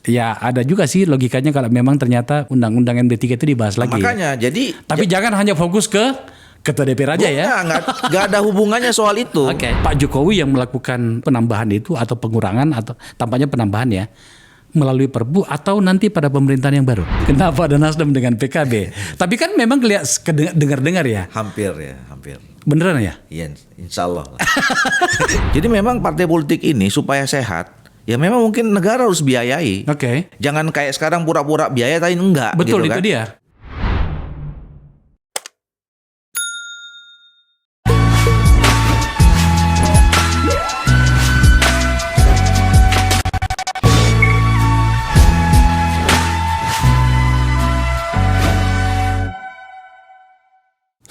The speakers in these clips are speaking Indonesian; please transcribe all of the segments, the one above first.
Ya ada juga sih logikanya kalau memang ternyata undang-undang MD3 itu dibahas lagi. Makanya jadi Tapi jangan hanya fokus ke ketua DPR aja ya. Nggak ada hubungannya soal itu. Oke. Pak Jokowi yang melakukan penambahan itu atau pengurangan atau tampaknya penambahan ya melalui Perpu atau nanti pada pemerintahan yang baru. Kenapa ada Nasdem dengan PKB? Tapi kan memang dengar-dengar ya. Hampir. Beneran ya? Iya, insya Allah. Jadi memang partai politik ini supaya sehat. Ya memang mungkin negara harus biayai. Oke. Jangan kayak sekarang pura-pura biaya tapi enggak. Betul gitu itu kan? dia.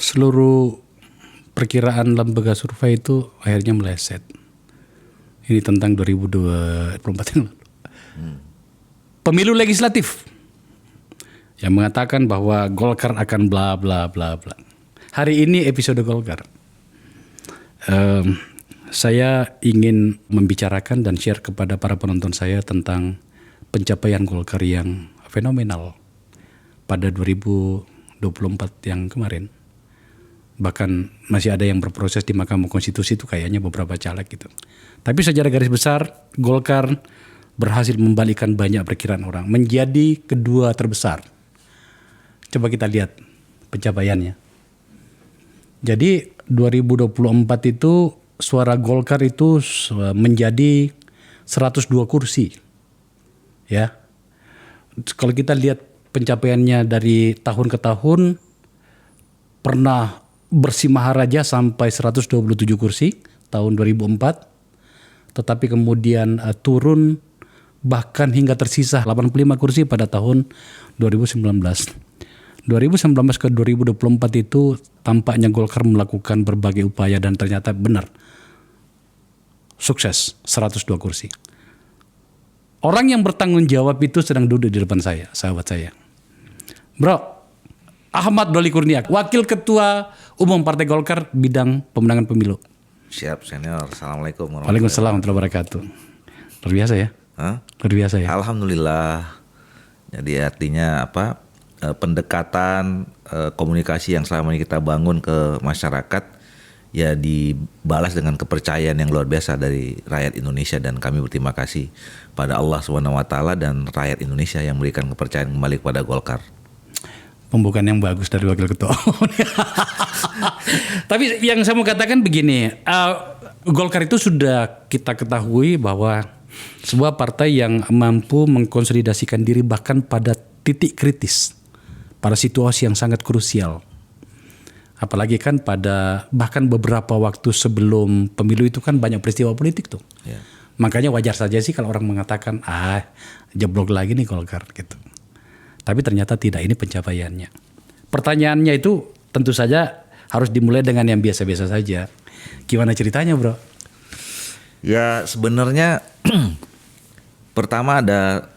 Seluruh perkiraan lembaga survei itu akhirnya meleset. Ini tentang 2024 yang lalu. Pemilu legislatif yang mengatakan bahwa Golkar akan bla bla bla bla. Hari ini episode Golkar. Saya ingin membicarakan dan share kepada para penonton saya tentang pencapaian Golkar yang fenomenal pada 2024 yang kemarin. Bahkan masih ada yang berproses di Mahkamah Konstitusi itu kayaknya beberapa caleg gitu. Tapi secara garis besar Golkar berhasil membalikkan banyak perkiraan orang menjadi kedua terbesar. Coba kita lihat pencapaiannya. Jadi 2024 itu suara Golkar itu menjadi 102 kursi. Ya. Kalau kita lihat pencapaiannya dari tahun ke tahun pernah bersimaharaja sampai 127 kursi tahun 2004, tetapi kemudian turun bahkan hingga tersisa 85 kursi pada tahun 2019. 2019 ke 2024 itu tampaknya Golkar melakukan berbagai upaya dan ternyata benar sukses 102 kursi. Orang yang bertanggung jawab itu sedang duduk di depan saya, sahabat saya. Bro, Ahmad Doli Kurnia, Wakil Ketua Umum Partai Golkar bidang pemenangan pemilu. Siap senior. Assalamualaikum Waalaikumsalam warahmatullahi wabarakatuh. Luar biasa ya? Luar biasa ya? Alhamdulillah. Jadi artinya apa? Pendekatan komunikasi yang selama ini kita bangun ke masyarakat ya dibalas dengan kepercayaan yang luar biasa dari rakyat Indonesia, dan kami berterima kasih pada Allah SWT dan rakyat Indonesia yang memberikan kepercayaan kembali kepada Golkar. Pembukaan yang bagus dari Wakil Ketua. Tapi yang saya mau katakan begini, Golkar itu sudah kita ketahui bahwa sebuah partai yang mampu mengkonsolidasikan diri bahkan pada titik kritis, pada situasi yang sangat krusial. Apalagi kan pada bahkan beberapa waktu sebelum pemilu itu kan banyak peristiwa politik tuh. Yeah. Makanya wajar saja sih kalau orang mengatakan jeblok lagi nih Golkar gitu. Tapi ternyata tidak, ini pencapaiannya. Pertanyaannya itu tentu saja harus dimulai dengan yang biasa-biasa saja. Gimana ceritanya bro? Ya sebenarnya pertama ada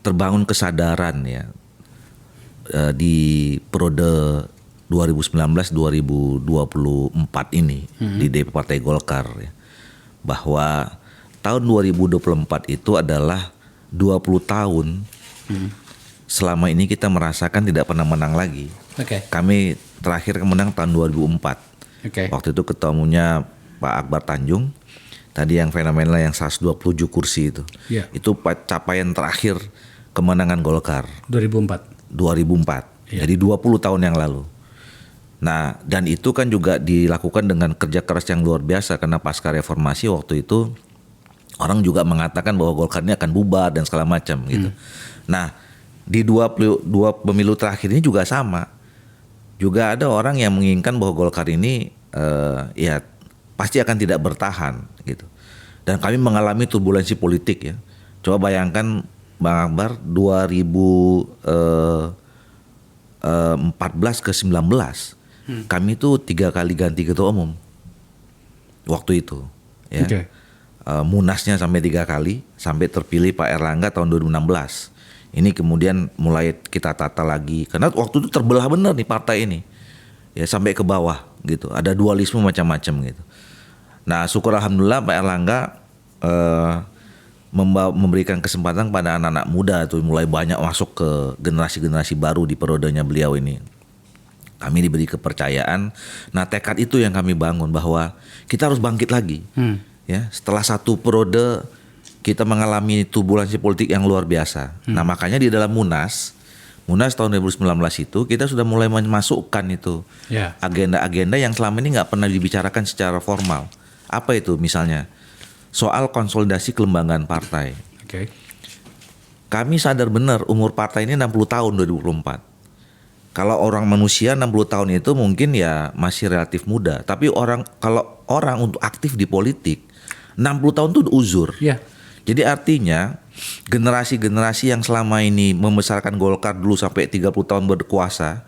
terbangun kesadaran ya di periode 2019-2024 ini di DP Partai Golkar ya, bahwa tahun 2024 itu adalah 20 tahun selama ini kita merasakan tidak pernah menang lagi. Kami terakhir menang tahun 2004. Waktu itu ketemunya Pak Akbar Tanjung. Tadi yang fenomenal yang 127 kursi itu. Yeah. Itu capaian terakhir kemenangan Golkar. 2004. Yeah. Jadi 20 tahun yang lalu. Nah, dan itu kan juga dilakukan dengan kerja keras yang luar biasa karena pasca reformasi waktu itu orang juga mengatakan bahwa Golkar ini akan bubar dan segala macam gitu. Nah, di dua pemilu terakhir ini juga sama. Juga ada orang yang menginginkan bahwa Golkar ini ya pasti akan tidak bertahan gitu. Dan kami mengalami turbulensi politik ya. Coba bayangkan Bang Akbar 2014 ke 19 kami itu 3 kali ganti ketua umum waktu itu ya. Munasnya sampai 3 kali sampai terpilih Pak Erlangga tahun 2016. Ini kemudian mulai kita tata lagi karena waktu itu terbelah benar nih partai ini ya, sampai ke bawah gitu, ada dualisme macam-macam gitu. Nah syukur alhamdulillah Pak Erlangga memberikan kesempatan pada anak-anak muda tuh mulai banyak masuk ke generasi-generasi baru di periodenya beliau ini. Kami diberi kepercayaan. Nah, tekad itu yang kami bangun bahwa kita harus bangkit lagi. Ya, setelah satu periode kita mengalami turbulensi politik yang luar biasa. Nah, makanya di dalam Munas tahun 2019 itu kita sudah mulai memasukkan itu agenda-agenda yang selama ini nggak pernah dibicarakan secara formal. Apa itu misalnya? Soal konsolidasi kelembagaan partai. Oke. Kami sadar benar umur partai ini 60 tahun 2024. Kalau orang manusia 60 tahun itu mungkin ya masih relatif muda. Tapi kalau orang untuk aktif di politik 60 tahun itu uzur. Yeah. Jadi artinya generasi-generasi yang selama ini membesarkan Golkar dulu sampai 30 tahun berkuasa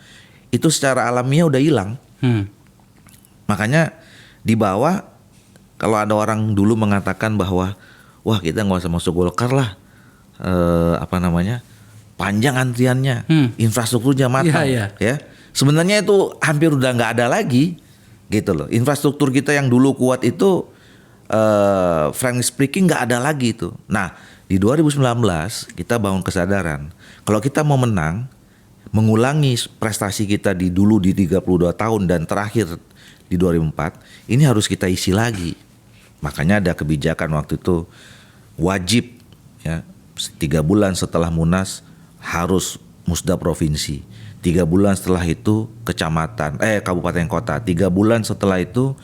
itu secara alamiah udah hilang. Makanya di bawah kalau ada orang dulu mengatakan bahwa wah kita nggak usah masuk Golkar lah, panjang antriannya, infrastrukturnya matang, ya. Sebenarnya itu hampir udah nggak ada lagi, gitu loh. Infrastruktur kita yang dulu kuat itu, frankly speaking nggak ada lagi itu. Nah di 2019 kita bangun kesadaran kalau kita mau menang, mengulangi prestasi kita di dulu di 32 tahun dan terakhir di 2004, ini harus kita isi lagi. Makanya ada kebijakan waktu itu wajib ya 3 bulan setelah Munas harus musda provinsi, 3 bulan setelah itu kabupaten kota, 3 bulan setelah itu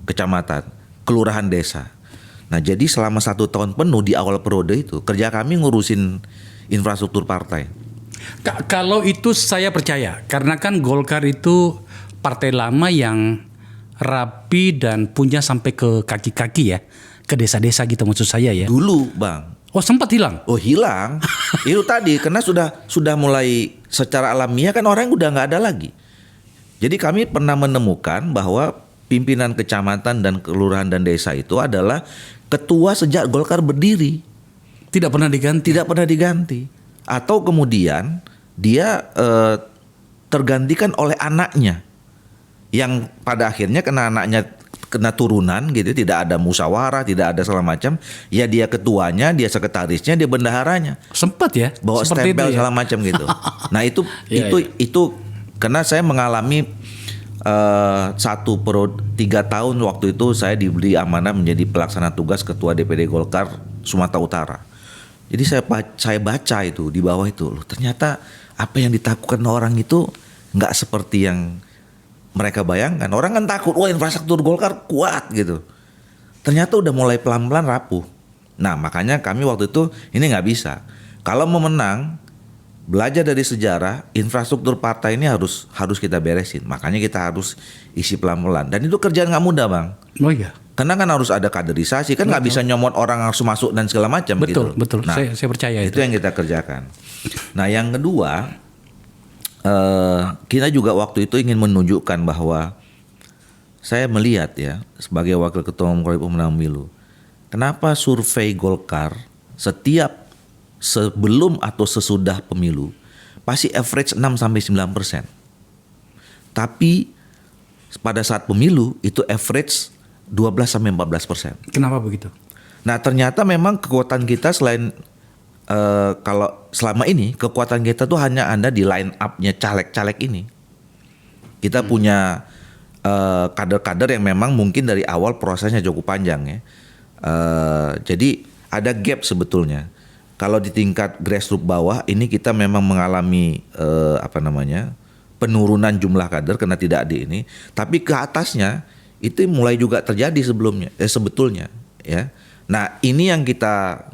kecamatan, kelurahan desa. Nah jadi selama 1 tahun penuh di awal periode itu kerja kami ngurusin infrastruktur partai. Kalau itu saya percaya karena kan Golkar itu partai lama yang rapi dan punya sampai ke kaki-kaki ya, ke desa-desa gitu maksud saya ya. Dulu Bang. Oh sempat hilang? Oh hilang. Itu tadi karena sudah mulai secara alamiah kan orang udah nggak ada lagi. Jadi kami pernah menemukan bahwa pimpinan kecamatan dan kelurahan dan desa itu adalah ketua sejak Golkar berdiri. Tidak pernah diganti? Tidak pernah diganti. Atau kemudian dia tergantikan oleh anaknya. Yang pada akhirnya kena turunan gitu, tidak ada musyawarah, tidak ada segala macam. Ya dia ketuanya, dia sekretarisnya, dia bendaharanya. Sempat ya? Bawa stempel segala macam gitu. Nah itu karena saya mengalami 3 tahun waktu itu saya diberi amanah menjadi pelaksana tugas ketua DPD Golkar Sumatera Utara. Jadi saya baca itu di bawah itu, loh, ternyata apa yang ditakutkan orang itu nggak seperti yang mereka bayangkan. Orang kan takut, wah infrastruktur Golkar kuat gitu. Ternyata udah mulai pelan-pelan rapuh. Nah makanya kami waktu itu ini nggak bisa. Kalau mau menang, belajar dari sejarah, infrastruktur partai ini harus kita beresin. Makanya kita harus isi pelan-pelan. Dan itu kerjaan nggak mudah Bang. Oh iya. Karena kan harus ada kaderisasi, kan nggak bisa nyomot orang langsung masuk dan segala macam gitu. Betul. Nah, saya percaya itu. Itu yang kita kerjakan. Nah yang kedua, kita juga waktu itu ingin menunjukkan bahwa saya melihat ya sebagai wakil ketua umum pemenang pemilu, kenapa survei Golkar setiap sebelum atau sesudah pemilu pasti average 6-9%. Tapi pada saat pemilu itu average 12-14%. Kenapa begitu? Nah ternyata memang kekuatan kita selain kalau selama ini kekuatan kita tuh hanya ada di line up-nya caleg-caleg ini. Kita punya kader-kader yang memang mungkin dari awal prosesnya cukup panjang ya. Jadi ada gap sebetulnya. Kalau di tingkat grassroots bawah ini kita memang mengalami penurunan jumlah kader karena tidak di ini. Tapi ke atasnya itu mulai juga terjadi sebetulnya ya. Nah ini yang kita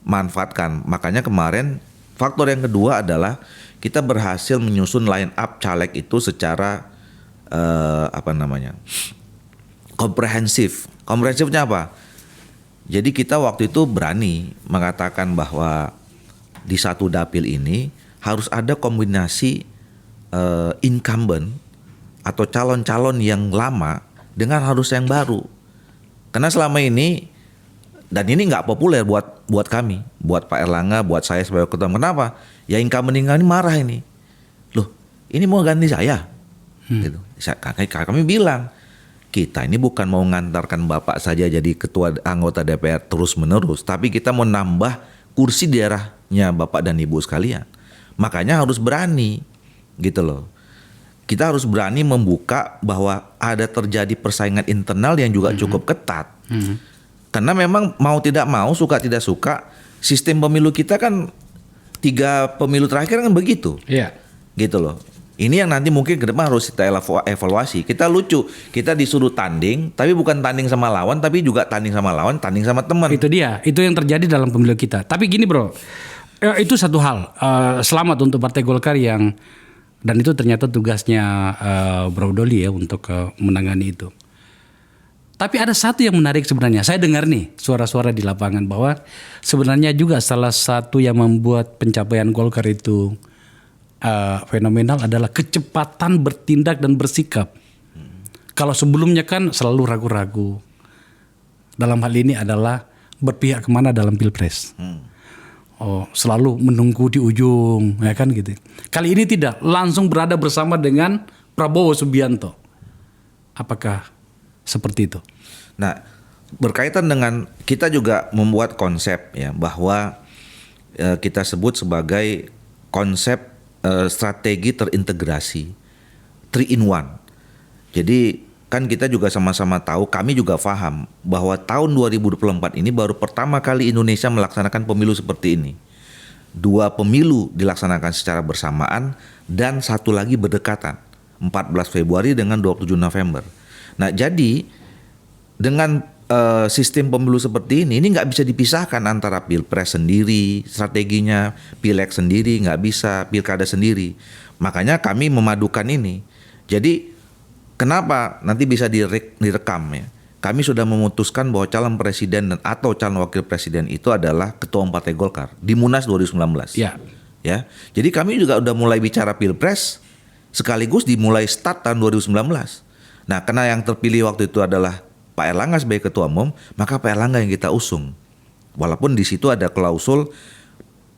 manfaatkan. Makanya kemarin faktor yang kedua adalah kita berhasil menyusun line up caleg itu secara komprehensif. Komprehensifnya apa? Jadi kita waktu itu berani mengatakan bahwa di satu dapil ini harus ada kombinasi incumbent atau calon-calon yang lama dengan harus yang baru. Karena selama ini dan ini nggak populer buat kami, buat Pak Erlangga, buat saya sebagai ketua. Kenapa? Ya incumbent ini marah ini. Loh, ini mau ganti saya. Gitu. Kami bilang, kita ini bukan mau ngantarkan Bapak saja jadi ketua anggota DPR terus-menerus, tapi kita mau nambah kursi di daerahnya Bapak dan Ibu sekalian. Makanya harus berani gitu loh. Kita harus berani membuka bahwa ada terjadi persaingan internal yang juga cukup ketat. Karena memang mau tidak mau, suka tidak suka, sistem pemilu kita kan 3 pemilu terakhir kan begitu. Iya. Gitu loh. Ini yang nanti mungkin ke depan harus kita evaluasi. Kita lucu, kita disuruh tanding, tapi bukan tanding sama lawan, tapi juga tanding sama lawan, tanding sama teman. Itu dia, itu yang terjadi dalam pemilu kita. Tapi gini bro, itu satu hal. Selamat untuk Partai Golkar yang, dan itu ternyata tugasnya Bro Doli ya untuk menangani itu. Tapi ada satu yang menarik sebenarnya. Saya dengar nih suara-suara di lapangan bahwa sebenarnya juga salah satu yang membuat pencapaian Golkar itu fenomenal adalah kecepatan bertindak dan bersikap. Kalau sebelumnya kan selalu ragu-ragu. Dalam hal ini adalah berpihak kemana dalam pilpres. Selalu menunggu di ujung, ya kan gitu. Kali ini tidak, langsung berada bersama dengan Prabowo Subianto. Apakah seperti itu? Nah, berkaitan dengan kita juga membuat konsep ya bahwa kita sebut sebagai konsep strategi terintegrasi 3 in 1. Jadi kan kita juga sama-sama tahu, kami juga paham bahwa tahun 2024 ini baru pertama kali Indonesia melaksanakan pemilu seperti ini. 2 pemilu dilaksanakan secara bersamaan dan 1 lagi berdekatan, 14 Februari dengan 27 November. Nah, jadi dengan sistem pemilu seperti ini nggak bisa dipisahkan antara pilpres sendiri strateginya, pileg sendiri nggak bisa, pilkada sendiri. Makanya kami memadukan ini. Jadi kenapa nanti bisa direkam ya? Kami sudah memutuskan bahwa calon presiden dan atau calon wakil presiden itu adalah ketua umum Partai Golkar di Munas 2019. Ya. Ya. Jadi kami juga udah mulai bicara pilpres sekaligus dimulai start tahun 2019. Nah, karena yang terpilih waktu itu adalah Pak Erlangga sebagai ketua umum, maka Pak Erlangga yang kita usung. Walaupun di situ ada klausul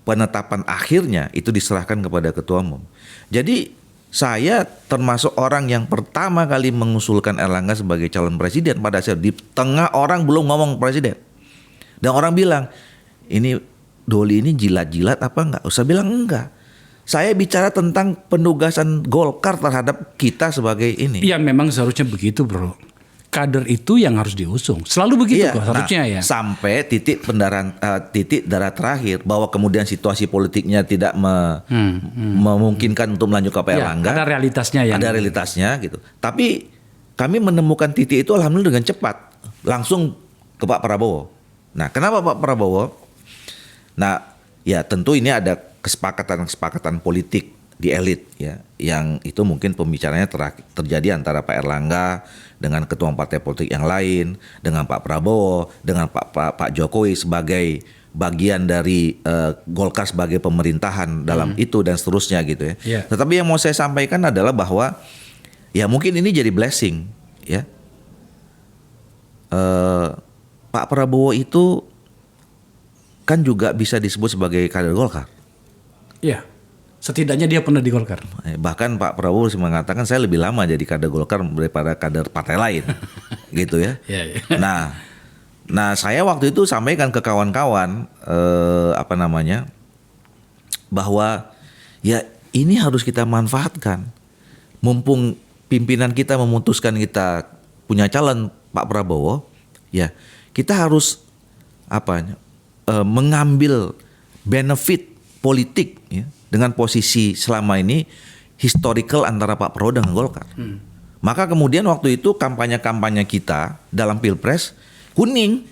penetapan akhirnya itu diserahkan kepada ketua umum. Jadi saya termasuk orang yang pertama kali mengusulkan Erlangga sebagai calon presiden pada saat di tengah orang belum ngomong presiden. Dan orang bilang, ini Doli ini jilat-jilat apa enggak? Saya bilang enggak. Saya bicara tentang penugasan Golkar terhadap kita sebagai ini. Iya memang seharusnya begitu bro. Kader itu yang harus diusung. Selalu begitu kok harusnya ya. Sampai titik darah terakhir bahwa kemudian situasi politiknya tidak memungkinkan untuk melanjutkan Pak Erlangga. Ada realitasnya ya. Ada realitasnya gitu. Tapi kami menemukan titik itu alhamdulillah dengan cepat. Langsung ke Pak Prabowo. Nah, kenapa Pak Prabowo? Nah, ya tentu ini ada kesepakatan politik di elit ya, yang itu mungkin pembicaranya terjadi antara Pak Erlangga dengan ketua partai politik yang lain, dengan Pak Prabowo, dengan Pak Jokowi sebagai bagian dari Golkar sebagai pemerintahan dalam itu dan seterusnya gitu ya. Yeah. Tetapi yang mau saya sampaikan adalah bahwa ya mungkin ini jadi blessing ya. Pak Prabowo itu kan juga bisa disebut sebagai kader Golkar. Iya. Setidaknya dia pernah di Golkar. Bahkan Pak Prabowo mengatakan saya lebih lama jadi kader Golkar daripada kader partai lain, gitu ya. Yeah. Nah saya waktu itu sampaikan ke kawan-kawan bahwa ya ini harus kita manfaatkan. Mumpung pimpinan kita memutuskan kita punya calon Pak Prabowo, ya kita harus mengambil benefit politik ya, dengan posisi selama ini historical antara Pak Prabowo dengan Golkar. Maka kemudian waktu itu kampanye-kampanye kita dalam Pilpres kuning.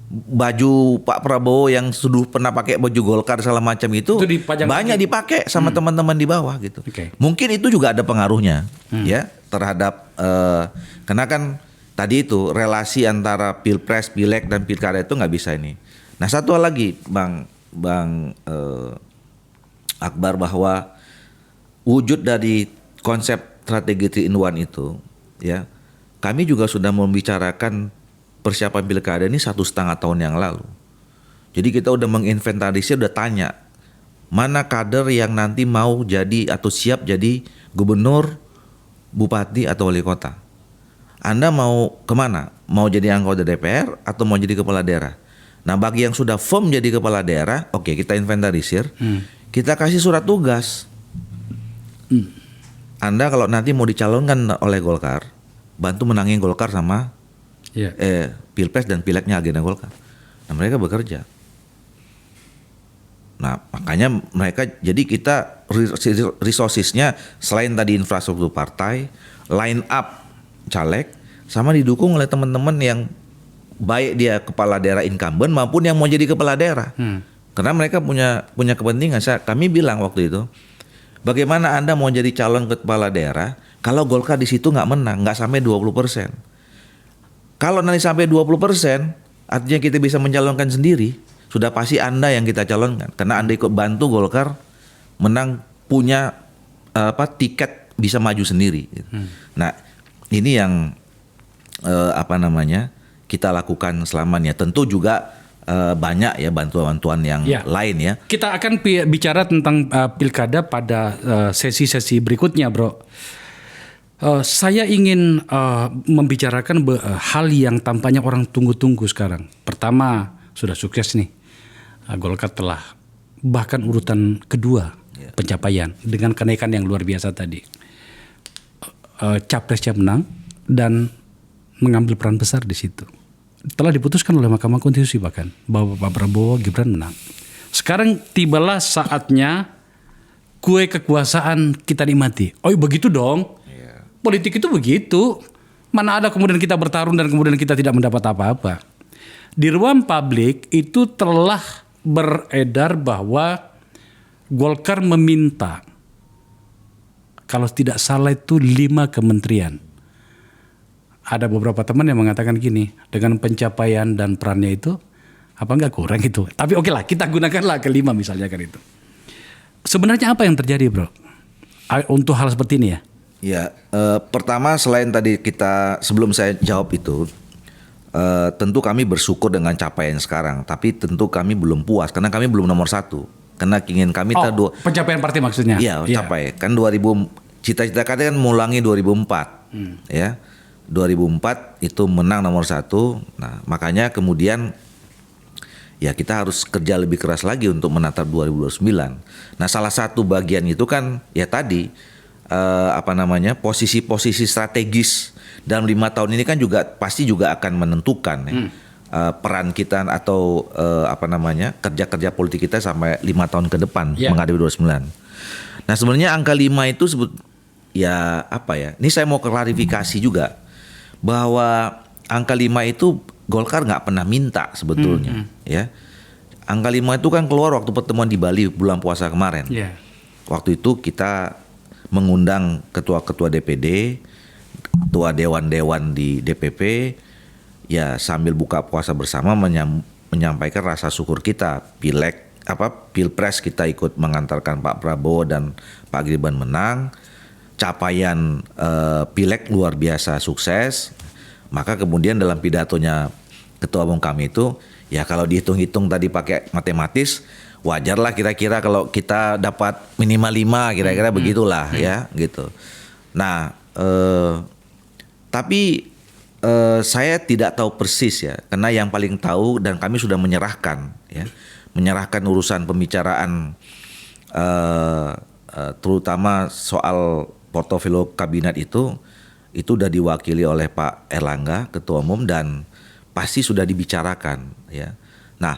Baju Pak Prabowo yang sudah pernah pakai baju Golkar segala macam itu banyak dipakai sama teman-teman di bawah gitu. Okay. Mungkin itu juga ada pengaruhnya ya terhadap karena kan tadi itu relasi antara Pilpres, Pileg dan Pilkada itu nggak bisa ini. Nah, satu hal lagi Bang Akbar, bahwa wujud dari konsep strategi 3 in 1 itu ya, kami juga sudah membicarakan persiapan pilkada ini 1,5 tahun yang lalu. Jadi kita udah menginventarisir, udah tanya mana kader yang nanti mau jadi atau siap jadi gubernur, bupati atau wali kota. Anda mau kemana? Mau jadi anggota DPR atau mau jadi kepala daerah? Nah, bagi yang sudah firm jadi kepala daerah, oke, kita inventarisir, kita kasih surat tugas. Anda kalau nanti mau dicalonkan oleh Golkar, bantu menangin Golkar sama Pilpres dan Pileknya agenda Golkar. Nah, mereka bekerja. Nah, makanya mereka, jadi kita resourcesnya selain tadi infrastruktur partai, line up caleg, sama didukung oleh teman-teman yang baik dia kepala daerah incumbent maupun yang mau jadi kepala daerah. Karena mereka punya kepentingan. Kami bilang waktu itu, bagaimana Anda mau jadi calon kepala daerah kalau Golkar di situ nggak menang, nggak sampai 20%. Kalau nanti sampai 20%, artinya kita bisa mencalonkan sendiri. Sudah pasti Anda yang kita calonkan, karena Anda ikut bantu Golkar menang, punya tiket bisa maju sendiri. Nah, ini yang kita lakukan selamanya. Tentu juga banyak ya bantuan-bantuan yang lain ya. Kita akan bicara tentang pilkada pada sesi-sesi berikutnya, Bro. Saya ingin membicarakan hal yang tampaknya orang tunggu-tunggu sekarang. Pertama, sudah sukses nih. Golkar telah bahkan urutan kedua pencapaian dengan kenaikan yang luar biasa tadi. Capresnya menang dan mengambil peran besar di situ. Telah diputuskan oleh Mahkamah Konstitusi bahkan bahwa Pak Prabowo Gibran menang. Sekarang tibalah saatnya kue kekuasaan kita nikmati. Oh begitu dong. Politik itu begitu. Mana ada kemudian kita bertarung dan kemudian kita tidak mendapat apa-apa. Di ruang publik itu telah beredar bahwa Golkar meminta, kalau tidak salah itu 5 kementerian. Ada beberapa teman yang mengatakan gini, dengan pencapaian dan perannya itu, apa enggak kurang itu? Tapi oke lah, kita gunakanlah ke 5 misalnya kan itu. Sebenarnya apa yang terjadi, Bro? Untuk hal seperti ini ya? Ya, pertama selain tadi sebelum saya jawab itu, tentu kami bersyukur dengan capaian sekarang, tapi tentu kami belum puas karena kami belum nomor 1. Karena ingin kami pencapaian partai maksudnya? Iya, capai. Kan cita-cita kami kan mengulangi 2004, ya. 2004 itu menang nomor 1. Nah, makanya kemudian ya kita harus kerja lebih keras lagi untuk menatap 2029. Nah, salah satu bagian itu kan ya tadi posisi-posisi strategis dalam 5 tahun ini kan juga pasti juga akan menentukan peran kita atau kerja-kerja politik kita sampai 5 tahun ke depan menghadapi 2029. Nah, sebenarnya angka 5 itu ini saya mau klarifikasi juga bahwa angka 5 itu Golkar nggak pernah minta sebetulnya ya. Angka 5 itu kan keluar waktu pertemuan di Bali bulan puasa kemarin. Waktu itu kita mengundang ketua-ketua DPD, ketua dewan-dewan di DPP, ya sambil buka puasa bersama menyampaikan rasa syukur kita. Pilpres kita ikut mengantarkan Pak Prabowo dan Pak Gibran menang, capaian Pileg luar biasa sukses. Maka kemudian dalam pidatonya ketua umum kami itu, ya kalau dihitung-hitung tadi pakai matematis, wajarlah kira-kira kalau kita dapat minimal 5 kira-kira begitulah ya gitu. Nah, tapi saya tidak tahu persis ya, karena yang paling tahu dan kami sudah menyerahkan urusan pembicaraan terutama soal portofolio kabinet itu sudah diwakili oleh Pak Erlangga ketua umum dan pasti sudah dibicarakan ya. Nah,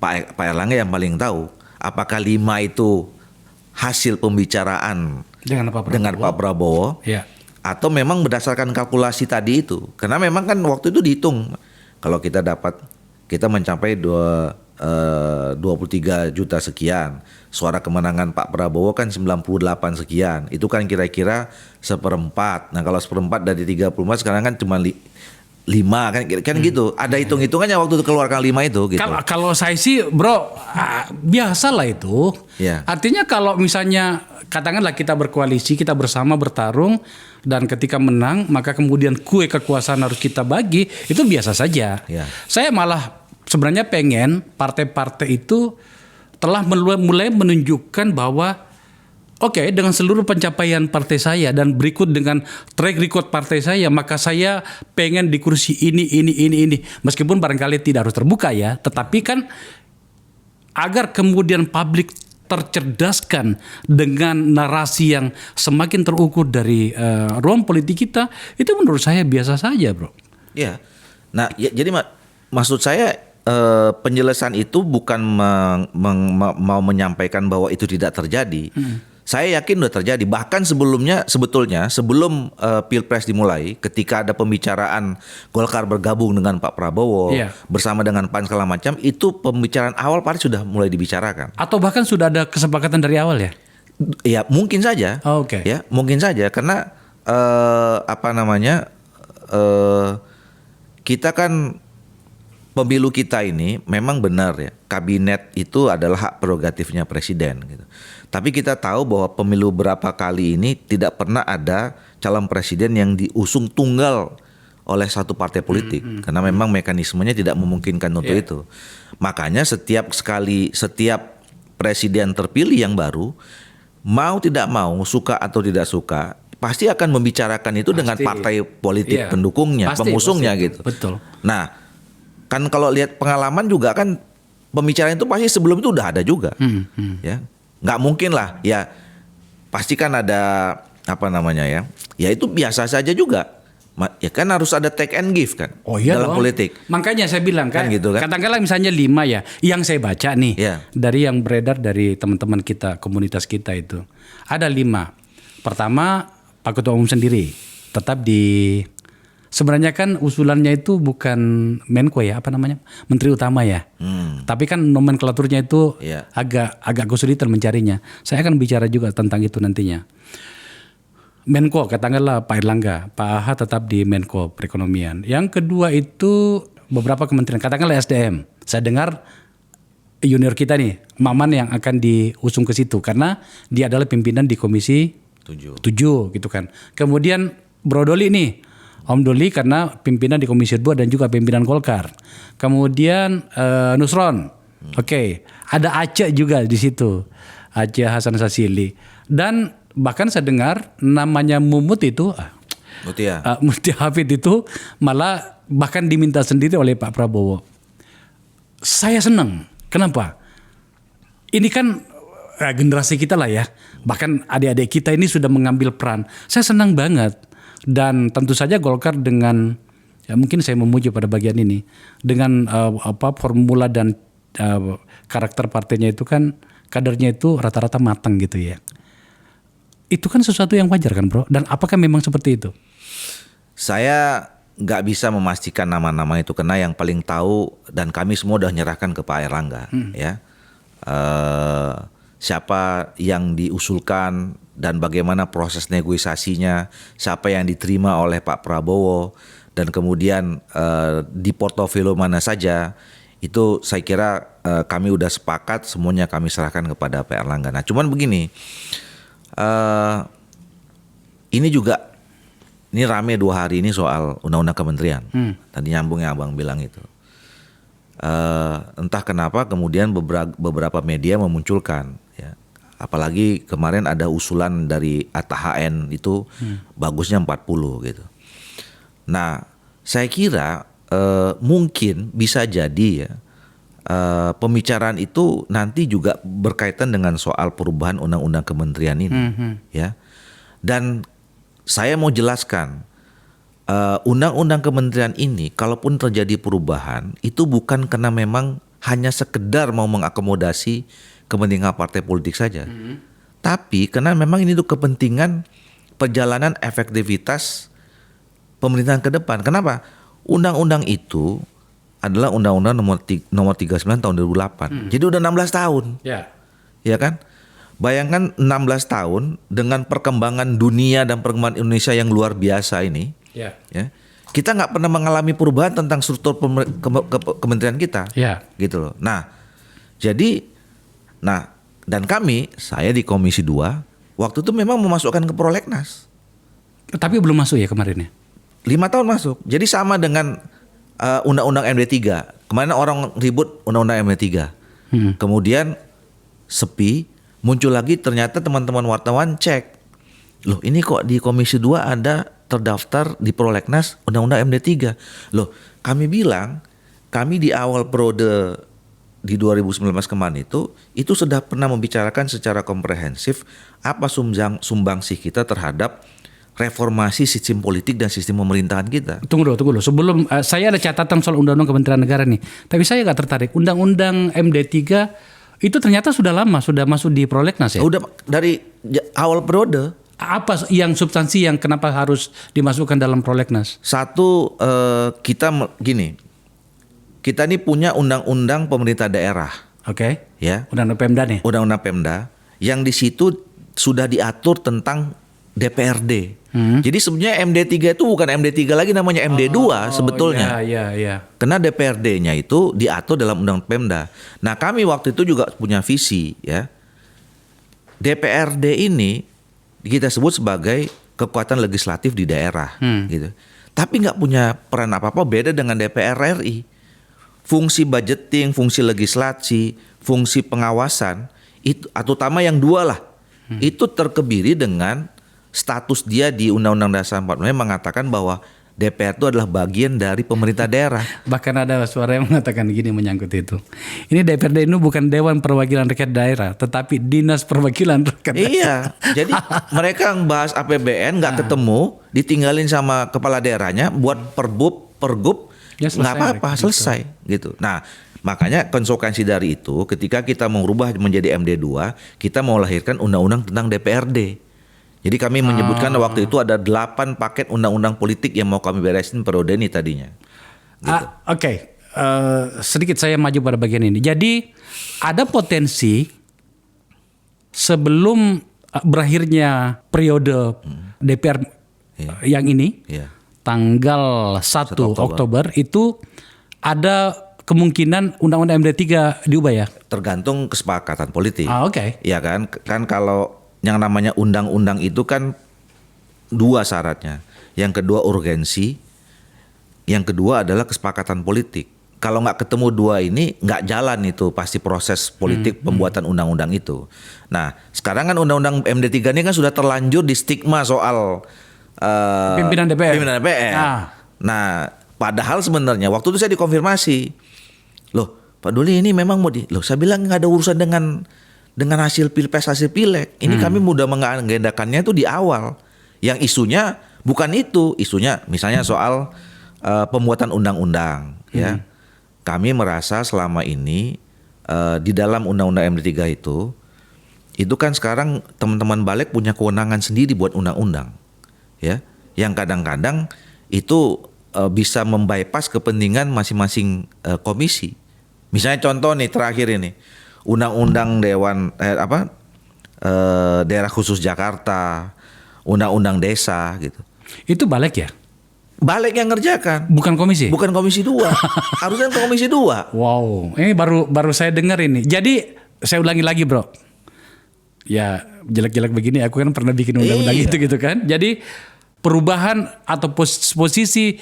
Pak Erlangga yang paling tahu apakah 5 itu hasil pembicaraan dengan Pak Prabowo atau memang berdasarkan kalkulasi tadi itu. Karena memang kan waktu itu dihitung kalau kita mencapai 23 juta sekian, suara kemenangan Pak Prabowo kan 98 sekian, itu kan kira-kira 1/4. Nah kalau 1/4 dari 34 sekarang kan cuma 5 kan gitu. Ada hitung-hitungannya waktu itu keluarkan 5 itu gitu. Kalau saya sih Bro biasa lah itu. Artinya kalau misalnya katakanlah kita berkoalisi, kita bersama bertarung dan ketika menang maka kemudian kue kekuasaan harus kita bagi, itu biasa saja. Saya malah sebenarnya pengen partai-partai itu telah mulai menunjukkan bahwa Oke, dengan seluruh pencapaian partai saya dan berikut dengan track record partai saya, maka saya pengen di kursi ini. Meskipun barangkali tidak harus terbuka ya, tetapi kan agar kemudian publik tercerdaskan dengan narasi yang semakin terukur dari ruang politik kita, itu menurut saya biasa saja, bro. Ya, nah jadi maksud saya penjelasan itu bukan mau menyampaikan bahwa itu tidak terjadi. Saya yakin sudah terjadi. Bahkan sebetulnya sebelum Pilpres dimulai, ketika ada pembicaraan Golkar bergabung dengan Pak Prabowo bersama dengan PAN segala macam, itu pembicaraan awal pasti sudah mulai dibicarakan. Atau bahkan sudah ada kesepakatan dari awal ya? Ya mungkin saja. Oke. Ya mungkin saja karena kita kan pemilu kita ini memang benar ya, kabinet itu adalah hak prerogatifnya presiden gitu. Tapi kita tahu bahwa pemilu berapa kali ini tidak pernah ada calon presiden yang diusung tunggal oleh satu partai politik karena memang mekanismenya tidak memungkinkan untuk itu. Makanya setiap presiden terpilih yang baru, mau tidak mau, suka atau tidak suka, pasti akan membicarakan itu dengan partai politik pendukungnya, pengusungnya gitu. Betul. Nah, kan kalau lihat pengalaman juga kan pembicaraan itu pasti sebelum itu udah ada juga, ya nggak mungkin lah, ya pasti kan ada ya itu biasa saja juga, ya kan harus ada take and give kan dalam politik. Makanya saya bilang kan gitu kan? katakanlah misalnya 5 ya, yang saya baca nih dari yang beredar dari teman-teman kita, komunitas kita itu ada 5. Pertama, Pak Ketua Umum sendiri tetap di. Sebenarnya kan usulannya itu bukan Menko ya, Menteri Utama ya. Tapi kan nomenklaturnya itu agak kesulitan mencarinya. Saya akan bicara juga tentang itu nantinya. Menko katakanlah Pak Erlangga, Pak AH tetap di Menko Perekonomian. Yang kedua itu beberapa kementerian, katakanlah SDM. Saya dengar junior kita nih, Maman yang akan diusung ke situ karena dia adalah pimpinan di Komisi 7 gitu kan. Kemudian Bro Doli nih, Om Doli karena pimpinan di Komisi 2 dan juga pimpinan Golkar. Kemudian Nusron. Oke. Ada Aceh juga di situ. Aceh Hasan Sasili. Dan bahkan saya dengar namanya Mumut itu Mutia Hafid itu malah bahkan diminta sendiri oleh Pak Prabowo. Saya senang. Kenapa? Ini kan generasi kita lah ya. Bahkan adik-adik kita ini sudah mengambil peran. Saya senang banget. Dan tentu saja Golkar dengan mungkin saya memuji pada bagian ini dengan formula dan karakter partainya itu kan kadernya itu rata-rata matang gitu ya. Itu kan sesuatu yang wajar kan, bro? Dan apakah memang seperti itu? Saya nggak bisa memastikan nama-nama itu karena yang paling tahu dan kami semua udah nyerahkan ke Pak Erlangga ya. Siapa yang diusulkan dan bagaimana proses negosiasinya, siapa yang diterima oleh Pak Prabowo, dan kemudian di portofolio mana saja, itu saya kira kami udah sepakat, semuanya kami serahkan kepada Pak Erlangga. Nah cuman begini, ini rame 2 hari ini soal undang-undang kementerian. Tadi nyambung yang abang bilang itu. Entah kenapa kemudian beberapa media memunculkan ya. Apalagi kemarin ada usulan dari ATHN itu bagusnya 40 gitu. Nah, saya kira mungkin bisa jadi ya pembicaraan itu nanti juga berkaitan dengan soal perubahan undang-undang kementerian ini ya. Dan saya mau jelaskan undang-undang kementerian ini kalaupun terjadi perubahan itu bukan karena memang hanya sekedar mau mengakomodasi kepentingan partai politik saja. Tapi karena memang ini tuh kepentingan perjalanan efektivitas pemerintahan ke depan. Kenapa? Undang-undang itu adalah Undang-Undang nomor 39 tahun 2008. Jadi udah 16 tahun. Ya kan? Bayangkan 16 tahun dengan perkembangan dunia dan perkembangan Indonesia yang luar biasa ini. Ya. Kita nggak pernah mengalami perubahan tentang struktur kementerian kita. Gitu loh. Nah, dan saya di Komisi 2 waktu itu memang memasukkan ke prolegnas. Tapi belum masuk ya kemarin ya? 5 tahun masuk. Jadi sama dengan Undang-Undang MD3. Kemarin orang ribut Undang-Undang MD3. Kemudian sepi, Muncul lagi ternyata teman-teman wartawan cek, loh ini kok di Komisi 2 ada terdaftar di Prolegnas Undang-Undang MD3. Loh kami bilang, kami di awal periode di 2019 kemarin itu sudah pernah membicarakan secara komprehensif apa sumbangsih kita terhadap reformasi sistem politik dan sistem pemerintahan kita. Tunggu dulu. Sebelum saya ada catatan soal Undang-Undang Kementerian Negara nih. Tapi saya nggak tertarik. Undang-Undang MD3 itu ternyata sudah lama, sudah masuk di Prolegnas ya? Udah dari awal periode. Apa yang substansi yang kenapa harus dimasukkan dalam Prolegnas? Satu, kita ini punya undang-undang pemerintah daerah. Oke. Ya. Undang-Undang Pemda nih. Undang-undang Pemda yang di situ sudah diatur tentang DPRD. Jadi sebenarnya MD3 itu bukan MD3 lagi, namanya MD2 sebetulnya. Iya. Karena DPRD-nya itu diatur dalam Undang Pemda. Nah, kami waktu itu juga punya visi ya. DPRD ini kita sebut sebagai kekuatan legislatif di daerah gitu. Tapi nggak punya peran apa-apa, beda dengan DPR RI. Fungsi budgeting, fungsi legislasi, fungsi pengawasan itu atau utama yang dua lah. Itu terkebiri dengan status dia di Undang-Undang Dasar 45 mengatakan bahwa DPR itu adalah bagian dari pemerintah daerah. Bahkan ada suara yang mengatakan gini menyangkut itu. Ini DPRD ini bukan Dewan Perwakilan Rakyat Daerah, tetapi Dinas Perwakilan Rakyat Daerah. Iya, jadi mereka yang bahas APBN nggak ketemu, ditinggalin sama kepala daerahnya buat pergub, Ya, nggak apa-apa, selesai gitu. Nah, makanya konsekuensi dari itu, ketika kita mau rubah menjadi MD2, kita mau lahirkan undang-undang tentang DPRD. Jadi kami menyebutkan waktu itu ada 8 paket undang-undang politik yang mau kami beresin periode ini tadinya. Gitu. Oke. Sedikit saya maju pada bagian ini. Jadi ada potensi sebelum berakhirnya periode DPR yang ini, tanggal 1 Oktober itu ada kemungkinan Undang-Undang MD3 diubah ya? Tergantung kesepakatan politik. Oke. Ya kan kalau yang namanya undang-undang itu kan dua syaratnya. Yang kedua urgensi, yang kedua adalah kesepakatan politik. Kalau nggak ketemu dua ini nggak jalan itu pasti proses politik pembuatan undang-undang itu. Nah sekarang kan undang-undang MD3 ini kan sudah terlanjur di stigma soal pimpinan DPR. Nah padahal sebenarnya waktu itu saya dikonfirmasi, loh Pak Duli ini memang mau loh saya bilang nggak ada urusan dengan hasil pilpres, hasil pileg. Ini kami mudah mengagendakannya itu di awal. Yang isunya bukan itu, isunya misalnya soal pembuatan undang-undang. Ya, kami merasa selama ini di dalam undang-undang MD3 itu kan sekarang teman-teman balik punya kewenangan sendiri buat undang-undang. Ya, yang kadang-kadang itu bisa membypass kepentingan masing-masing komisi. Misalnya contoh nih terakhir ini. Undang-undang daerah khusus Jakarta, undang-undang desa gitu. Itu balik ya? Balik yang ngerjakan. Bukan komisi? Bukan Komisi 2. Harusnya ke Komisi 2. Wow, ini baru saya dengar ini. Jadi saya ulangi lagi, Bro. Ya, jelek-jelek begini aku kan pernah bikin undang-undang gitu kan. Jadi perubahan atau posisi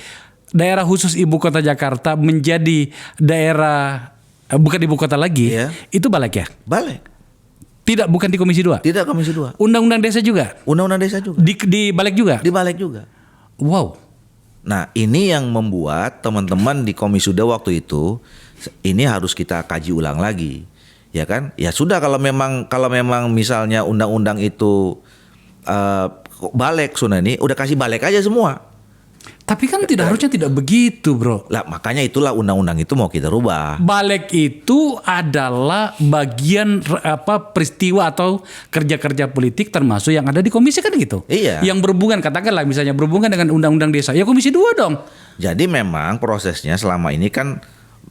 daerah khusus ibu kota Jakarta menjadi daerah bukan ibu kota lagi, itu balik ya? Balik. Tidak, bukan di Komisi 2? Tidak Komisi 2. Undang-undang desa juga? Undang-undang desa juga. Di balik juga? Di balik juga. Wow. Nah ini yang membuat teman-teman di Komisi 2 waktu itu, ini harus kita kaji ulang lagi. Ya kan? Ya sudah kalau memang misalnya undang-undang itu balik, Sunani, udah kasih balik aja semua. Tapi kan harusnya tidak begitu, Bro. Lah makanya itulah undang-undang itu mau kita rubah. Balik itu adalah bagian peristiwa atau kerja-kerja politik termasuk yang ada di komisi kan gitu. Iya. Yang berhubungan katakanlah misalnya berhubungan dengan undang-undang desa. Ya Komisi 2 dong. Jadi memang prosesnya selama ini kan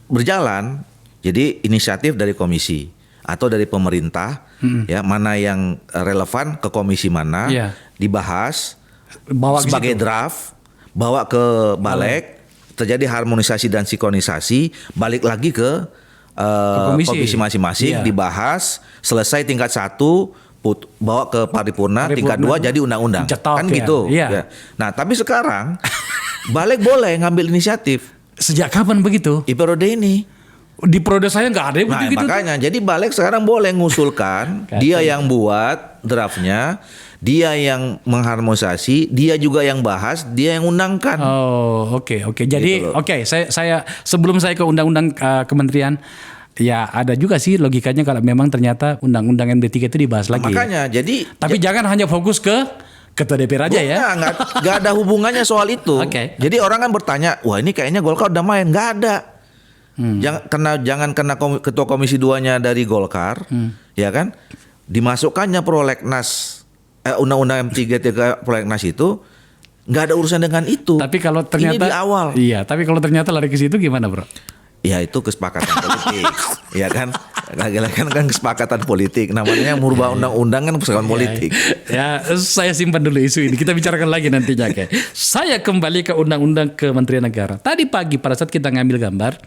berjalan. Jadi inisiatif dari komisi atau dari pemerintah ya mana yang relevan ke komisi mana dibahas bawa sebagai draft. Bawa ke balik, terjadi harmonisasi dan sinkronisasi, balik lagi ke komisi masing-masing, dibahas, selesai tingkat 1, bawa ke paripurna, tingkat 2 jadi undang-undang. Kan gitu. Ya. Nah tapi sekarang balik boleh ngambil inisiatif. Sejak kapan begitu? Di periode ini. Di periode saya nggak ada yang Nah, begitu. makanya jadi balik sekarang boleh ngusulkan, dia yang buat draftnya, dia yang mengharmonisasi, dia juga yang bahas, dia yang undangkan. Oh, oke. Jadi Gitu loh. saya sebelum saya ke undang-undang kementerian, ya ada juga sih logikanya kalau memang ternyata undang-undang MD3 itu dibahas lagi. Makanya jadi Tapi jangan hanya fokus ke ketua DPR aja ya. nggak ada hubungannya soal itu. Oke. Jadi orang kan bertanya, wah ini kayaknya Golkar udah main, nggak ada. Jangan kena ketua komisi 2-nya dari Golkar, ya kan? Dimasukkannya prolegnas undang-undang M3 prolegnas itu nggak ada urusan dengan itu. Tapi kalau ternyata ini di awal. Iya, tapi kalau ternyata lari ke situ gimana, Bro? Ya itu kesepakatan politik, ya kan? Lagi-lagi kan kesepakatan politik. Namanya merubah undang-undang kan kesepakatan politik. Ya, saya simpan dulu isu ini. Kita bicarakan lagi nantinya. Oke. Saya kembali ke Undang-Undang Kementerian Negara. Tadi pagi pada saat kita ngambil gambar,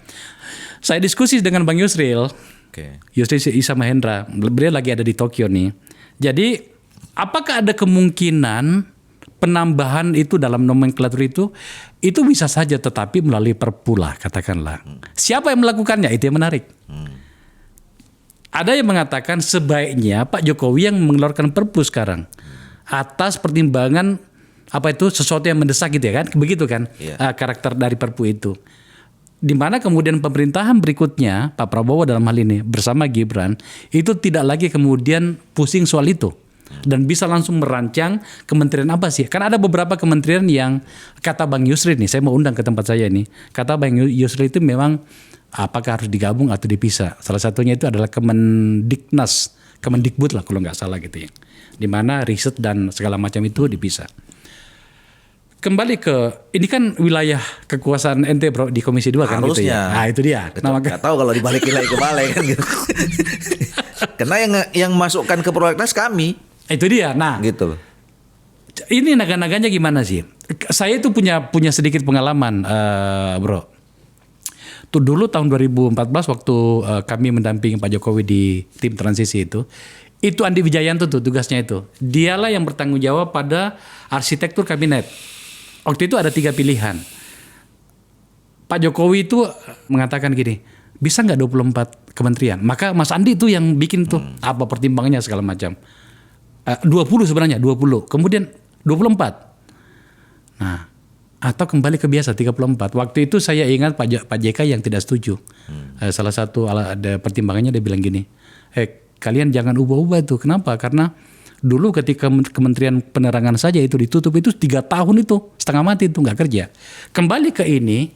saya diskusi dengan Bang Yusril. Oke. Yusril Isa Mahendra. Beliau lagi ada di Tokyo nih. Jadi, apakah ada kemungkinan penambahan itu dalam nomenklatur itu bisa saja tetapi melalui perpu lah katakanlah. Siapa yang melakukannya itu yang menarik. Ada yang mengatakan sebaiknya Pak Jokowi yang mengeluarkan perpu sekarang atas pertimbangan apa itu sesuatu yang mendesak gitu ya kan, begitu kan karakter dari perpu itu. Di mana kemudian pemerintahan berikutnya Pak Prabowo dalam hal ini bersama Gibran itu tidak lagi kemudian pusing soal itu. Dan bisa langsung merancang kementerian apa sih? Karena ada beberapa kementerian yang kata Bang Yusri nih, saya mau undang ke tempat saya ini. Kata Bang Yusri itu memang apakah harus digabung atau dipisah. Salah satunya itu adalah Kemendiknas, Kemendikbud lah kalau nggak salah gitu ya. Di mana riset dan segala macam itu dipisah. Kembali ke, ini kan wilayah kekuasaan ente bro di Komisi 2 kan gitu ya. Nah itu dia. Nggak tahu kalau dibalikin lagi ke balai kan gitu. Karena yang masukkan ke prolegnas kami. Itu dia. Nah, gitu loh. Ini naga-naganya gimana sih? Saya itu punya sedikit pengalaman, bro. Tuh dulu tahun 2014 waktu kami mendampingi Pak Jokowi di tim transisi itu Andi Wijayanto tuh tugasnya itu. Dialah yang bertanggung jawab pada arsitektur kabinet. Waktu itu ada 3 pilihan. Pak Jokowi itu mengatakan gini, bisa nggak 24 kementerian? Maka Mas Andi itu yang bikin tuh apa pertimbangannya segala macam. 20 sebenarnya, 20. Kemudian 24. Nah, atau kembali ke biasa 34. Waktu itu saya ingat Pak JK yang tidak setuju. Salah satu ada pertimbangannya dia bilang gini, kalian jangan ubah-ubah tuh. Kenapa? Karena dulu ketika Kementerian Penerangan saja itu ditutup itu 3 tahun itu setengah mati itu nggak kerja. Kembali ke ini,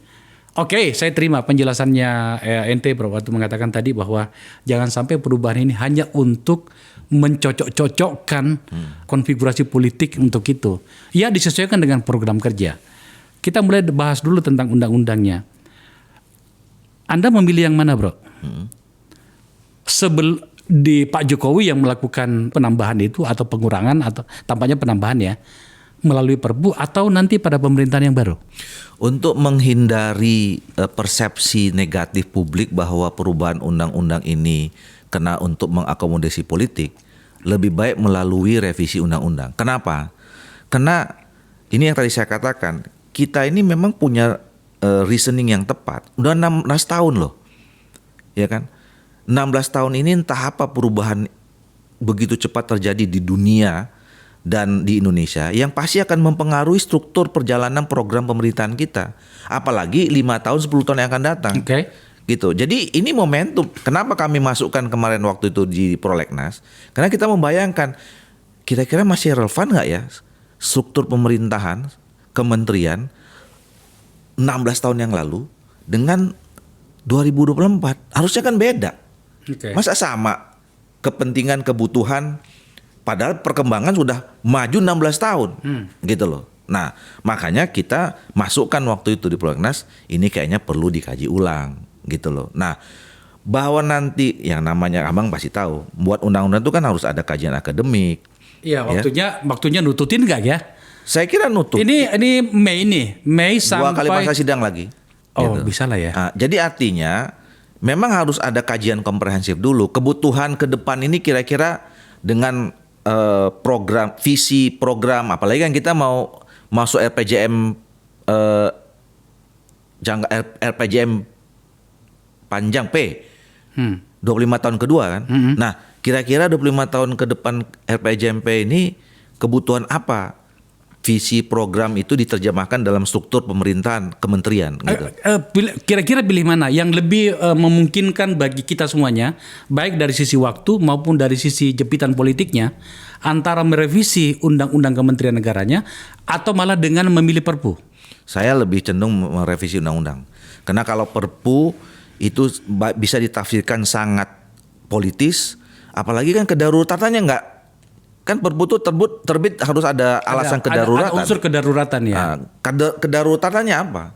oke, saya terima penjelasannya ente bro waktu mengatakan tadi bahwa jangan sampai perubahan ini hanya untuk mencocok-cocokkan konfigurasi politik untuk itu. Ya disesuaikan dengan program kerja. Kita mulai bahas dulu tentang undang-undangnya. Anda memilih yang mana bro? Di Pak Jokowi yang melakukan penambahan itu atau pengurangan atau tampaknya penambahan ya melalui perpu atau nanti pada pemerintahan yang baru? Untuk menghindari persepsi negatif publik bahwa perubahan undang-undang ini kena untuk mengakomodasi politik, lebih baik melalui revisi undang-undang. Kenapa? Karena ini yang tadi saya katakan, kita ini memang punya reasoning yang tepat. Udah 16 tahun loh. Ya kan? 16 tahun ini entah apa perubahan begitu cepat terjadi di dunia dan di Indonesia yang pasti akan mempengaruhi struktur perjalanan program pemerintahan kita. Apalagi 5 tahun 10 tahun yang akan datang. Gitu. Jadi ini momentum. Kenapa kami masukkan kemarin waktu itu di prolegnas? Karena kita membayangkan kira-kira masih relevan nggak ya struktur pemerintahan kementerian 16 tahun yang lalu dengan 2024. Harusnya kan beda. Masa sama kepentingan kebutuhan padahal perkembangan sudah maju 16 tahun. Gitu loh. Nah, makanya kita masukkan waktu itu di prolegnas ini kayaknya perlu dikaji ulang gitu loh. Nah, bahwa nanti yang namanya abang pasti tahu, buat undang-undang itu kan harus ada kajian akademik. Iya, waktunya nututin nggak ya? Saya kira nutut. Ini Mei sampai 2 kali masa sidang lagi. Oh, bisa lah ya. Nah, jadi artinya memang harus ada kajian komprehensif dulu. Kebutuhan ke depan ini kira-kira dengan program, visi program, apalagi kan kita mau masuk RPJM panjang P. 25 tahun kedua kan. Nah, kira-kira 25 tahun ke depan RPJMP ini kebutuhan apa? Visi program itu diterjemahkan dalam struktur pemerintahan kementerian gitu. Kira-kira pilih mana yang lebih memungkinkan bagi kita semuanya, baik dari sisi waktu maupun dari sisi jepitan politiknya, antara merevisi undang-undang kementerian negaranya atau malah dengan memilih Perpu? Saya lebih cenderung merevisi undang-undang. Karena kalau Perpu itu bisa ditafsirkan sangat politis, apalagi kan kedaruratannya enggak. Kan Perpu itu terbit harus ada alasan kedaruratan. Ada unsur kedaruratan ya. Nah, kedaruratannya apa?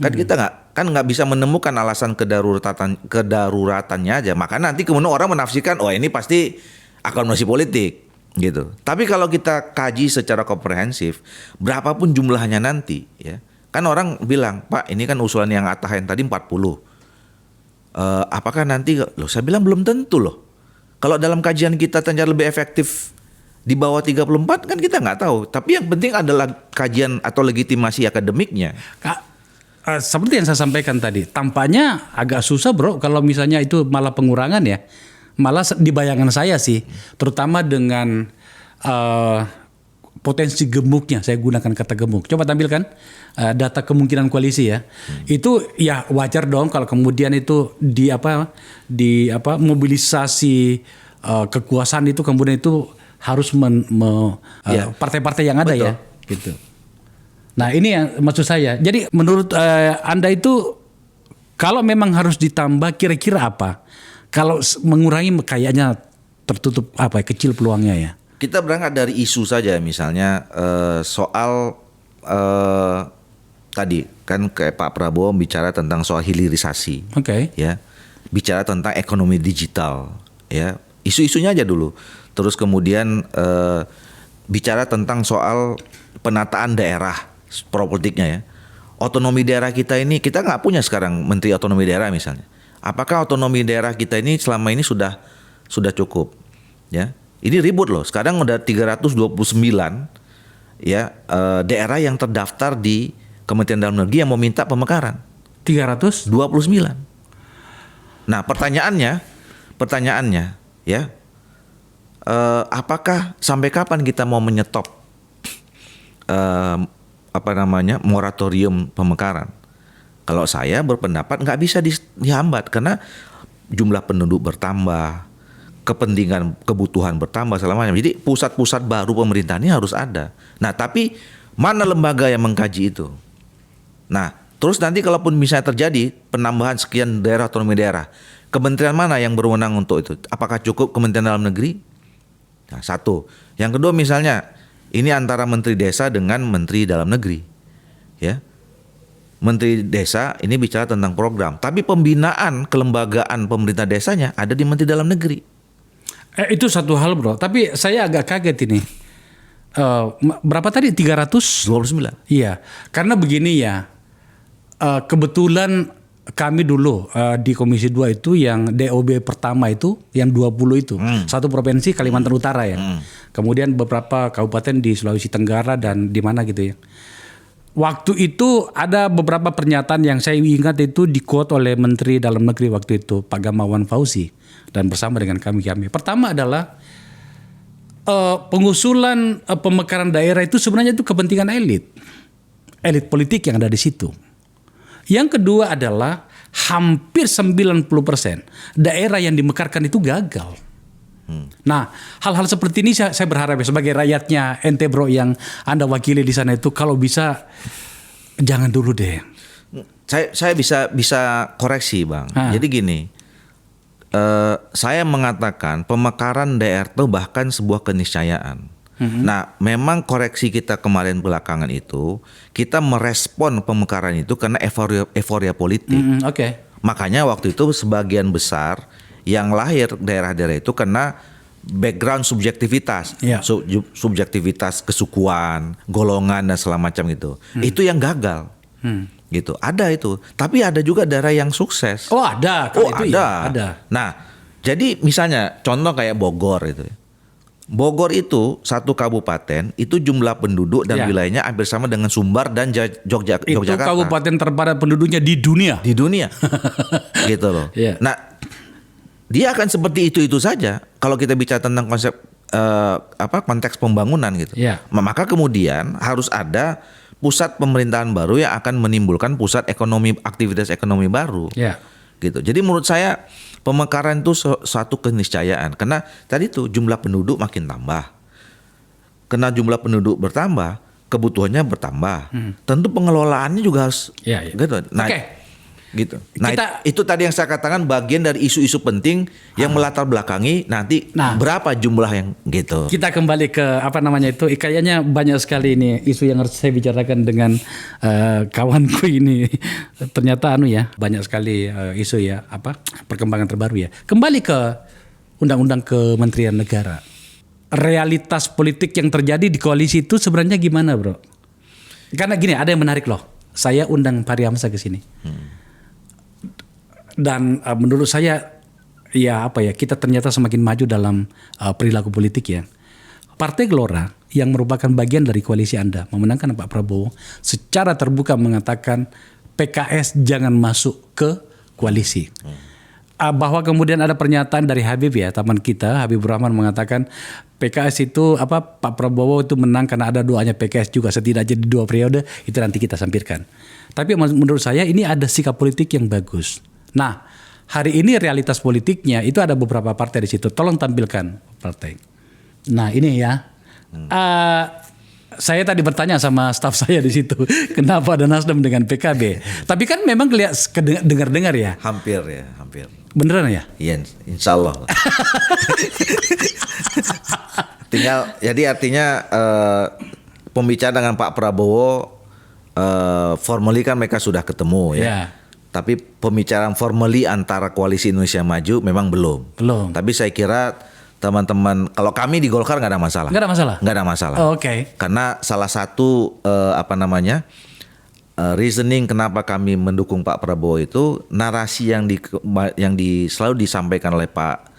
Kan kita nggak bisa menemukan alasan kedaruratannya aja. Maka nanti kemudian orang menafsirkan, oh ini pasti akomodasi politik gitu. Tapi kalau kita kaji secara komprehensif, berapapun jumlahnya nanti, ya kan orang bilang, Pak ini kan usulan yang Atahen tadi 40. Apakah nanti? Loh saya bilang belum tentu loh. Kalau dalam kajian kita ternyata lebih efektif di bawah 34 kan kita nggak tahu. Tapi yang penting adalah kajian atau legitimasi akademiknya. Seperti yang saya sampaikan tadi, tampaknya agak susah bro kalau misalnya itu malah pengurangan ya. Malah di bayangan saya sih, terutama dengan potensi gemuknya, saya gunakan kata gemuk. Coba tampilkan data kemungkinan koalisi ya. Itu ya wajar dong kalau kemudian itu di mobilisasi kekuasaan itu kemudian itu harus partai-partai yang ada. Betul. Ya gitu. Nah ini yang maksud saya. Jadi menurut Anda itu kalau memang harus ditambah kira-kira apa? Kalau mengurangi kayaknya tertutup kecil peluangnya ya. Kita berangkat dari isu saja misalnya soal tadi kan kayak Pak Prabowo bicara tentang soal hilirisasi. Oke. Ya. Bicara tentang ekonomi digital ya. Isu-isunya aja dulu. Terus kemudian bicara tentang soal penataan daerah politiknya ya. Otonomi daerah kita ini, kita nggak punya sekarang menteri otonomi daerah misalnya. Apakah otonomi daerah kita ini selama ini sudah cukup? Ya, ini ribut loh. Sekarang udah 329 ya daerah yang terdaftar di Kementerian Dalam Negeri yang mau minta pemekaran. 329. Nah, pertanyaannya ya. Apakah sampai kapan kita mau menyetop moratorium pemekaran? Kalau saya berpendapat nggak bisa dihambat karena jumlah penduduk bertambah, kebutuhan bertambah selama. Jadi pusat-pusat baru pemerintahan ini harus ada. Nah, tapi mana lembaga yang mengkaji itu? Nah, terus nanti kalaupun misalnya terjadi penambahan sekian daerah otonomi daerah, kementerian mana yang berwenang untuk itu? Apakah cukup Kementerian Dalam Negeri? Nah, satu. Yang kedua misalnya ini antara Menteri Desa dengan Menteri Dalam Negeri, ya. Menteri Desa ini bicara tentang program, tapi pembinaan kelembagaan pemerintah desanya ada di Menteri Dalam Negeri. Itu satu hal bro. Tapi saya agak kaget ini. Berapa tadi? 329. Iya. Karena begini ya. Kebetulan kami dulu di Komisi 2 itu yang DOB pertama itu yang 20 itu. Satu provinsi Kalimantan Utara ya. Kemudian beberapa kabupaten di Sulawesi Tenggara dan di mana gitu ya. Waktu itu ada beberapa pernyataan yang saya ingat itu di-quote oleh Menteri Dalam Negeri waktu itu Pak Gamawan Fauzi dan bersama dengan kami. Pertama adalah pengusulan pemekaran daerah itu sebenarnya itu kepentingan elit politik yang ada di situ. Yang kedua adalah hampir 90% daerah yang dimekarkan itu gagal. Nah, hal-hal seperti ini saya berharap ya sebagai rakyatnya ente bro yang Anda wakili di sana itu kalau bisa jangan dulu deh. Saya bisa koreksi Bang. Jadi gini, saya mengatakan pemekaran daerah itu bahkan sebuah keniscayaan. Nah, memang koreksi kita kemarin belakangan itu kita merespon pemekaran itu karena euforia politik. Makanya waktu itu sebagian besar yang lahir daerah-daerah itu karena background subjektivitas, subjektivitas kesukuan, golongan dan segala macam itu. Itu yang gagal. Gitu. Ada itu. Tapi ada juga daerah yang sukses. Oh, ada. Ada. Nah, jadi misalnya contoh kayak Bogor itu. Bogor itu satu kabupaten itu jumlah penduduk dan Ya. wilayahnya hampir sama dengan Sumbar dan Itu Yogyakarta kabupaten terpadat penduduknya di dunia. di dunia. Gitu loh. Iya. Nah, dia akan seperti itu saja kalau kita bicara tentang konsep konteks pembangunan gitu. Iya. Maka kemudian harus ada pusat pemerintahan baru yang akan menimbulkan pusat ekonomi, aktivitas ekonomi baru. Ya. Gitu. Jadi menurut saya pemekaran itu suatu keniscayaan karena tadi tuh jumlah penduduk makin tambah. Karena jumlah penduduk bertambah, kebutuhannya bertambah. Tentu pengelolaannya juga harus Ya, ya. gitu. Nah, Oke. gitu. Nah, Kita- itu tadi yang saya katakan bagian dari isu-isu penting yang melatar belakangi nanti Nah. berapa jumlah yang gitu. Kita kembali ke apa namanya itu, kayaknya banyak sekali ini isu yang harus saya bicarakan dengan kawanku ini. Ternyata banyak sekali isu ya, perkembangan terbaru ya. Kembali ke Undang-Undang Kementerian Negara. Realitas politik yang terjadi di koalisi itu sebenarnya gimana, Bro? Karena gini, ada yang menarik loh. Saya undang Fahri Hamzah ke sini. Dan menurut saya kita ternyata semakin maju dalam perilaku politik ya. Partai Gelora yang merupakan bagian dari koalisi Anda memenangkan Pak Prabowo secara terbuka mengatakan PKS jangan masuk ke koalisi. Bahwa kemudian ada pernyataan dari Habib ya, teman kita Habibur Rahman mengatakan PKS itu Pak Prabowo itu menang karena ada doanya PKS juga setidaknya di 2 periode, itu nanti kita sampirkan. Tapi menurut saya ini ada sikap politik yang bagus. Nah, hari ini realitas politiknya itu ada beberapa partai di situ. Tolong tampilkan partai. Nah, ini ya. Saya tadi bertanya sama staf saya di situ, kenapa ada Nasdem dengan PKB? Tapi kan memang dengar-dengar ya. Hampir. Beneran ya? Iya, insya Allah. Jadi artinya pembicaraan dengan Pak Prabowo formally kan mereka sudah ketemu ya. Ya. Tapi pembicaraan formally antara Koalisi Indonesia Maju memang belum. Belum. Tapi saya kira teman-teman, kalau kami di Golkar nggak ada masalah. Nggak ada masalah? Nggak ada masalah. Oh, oke. Karena salah satu reasoning kenapa kami mendukung Pak Prabowo itu narasi yang selalu disampaikan oleh Pak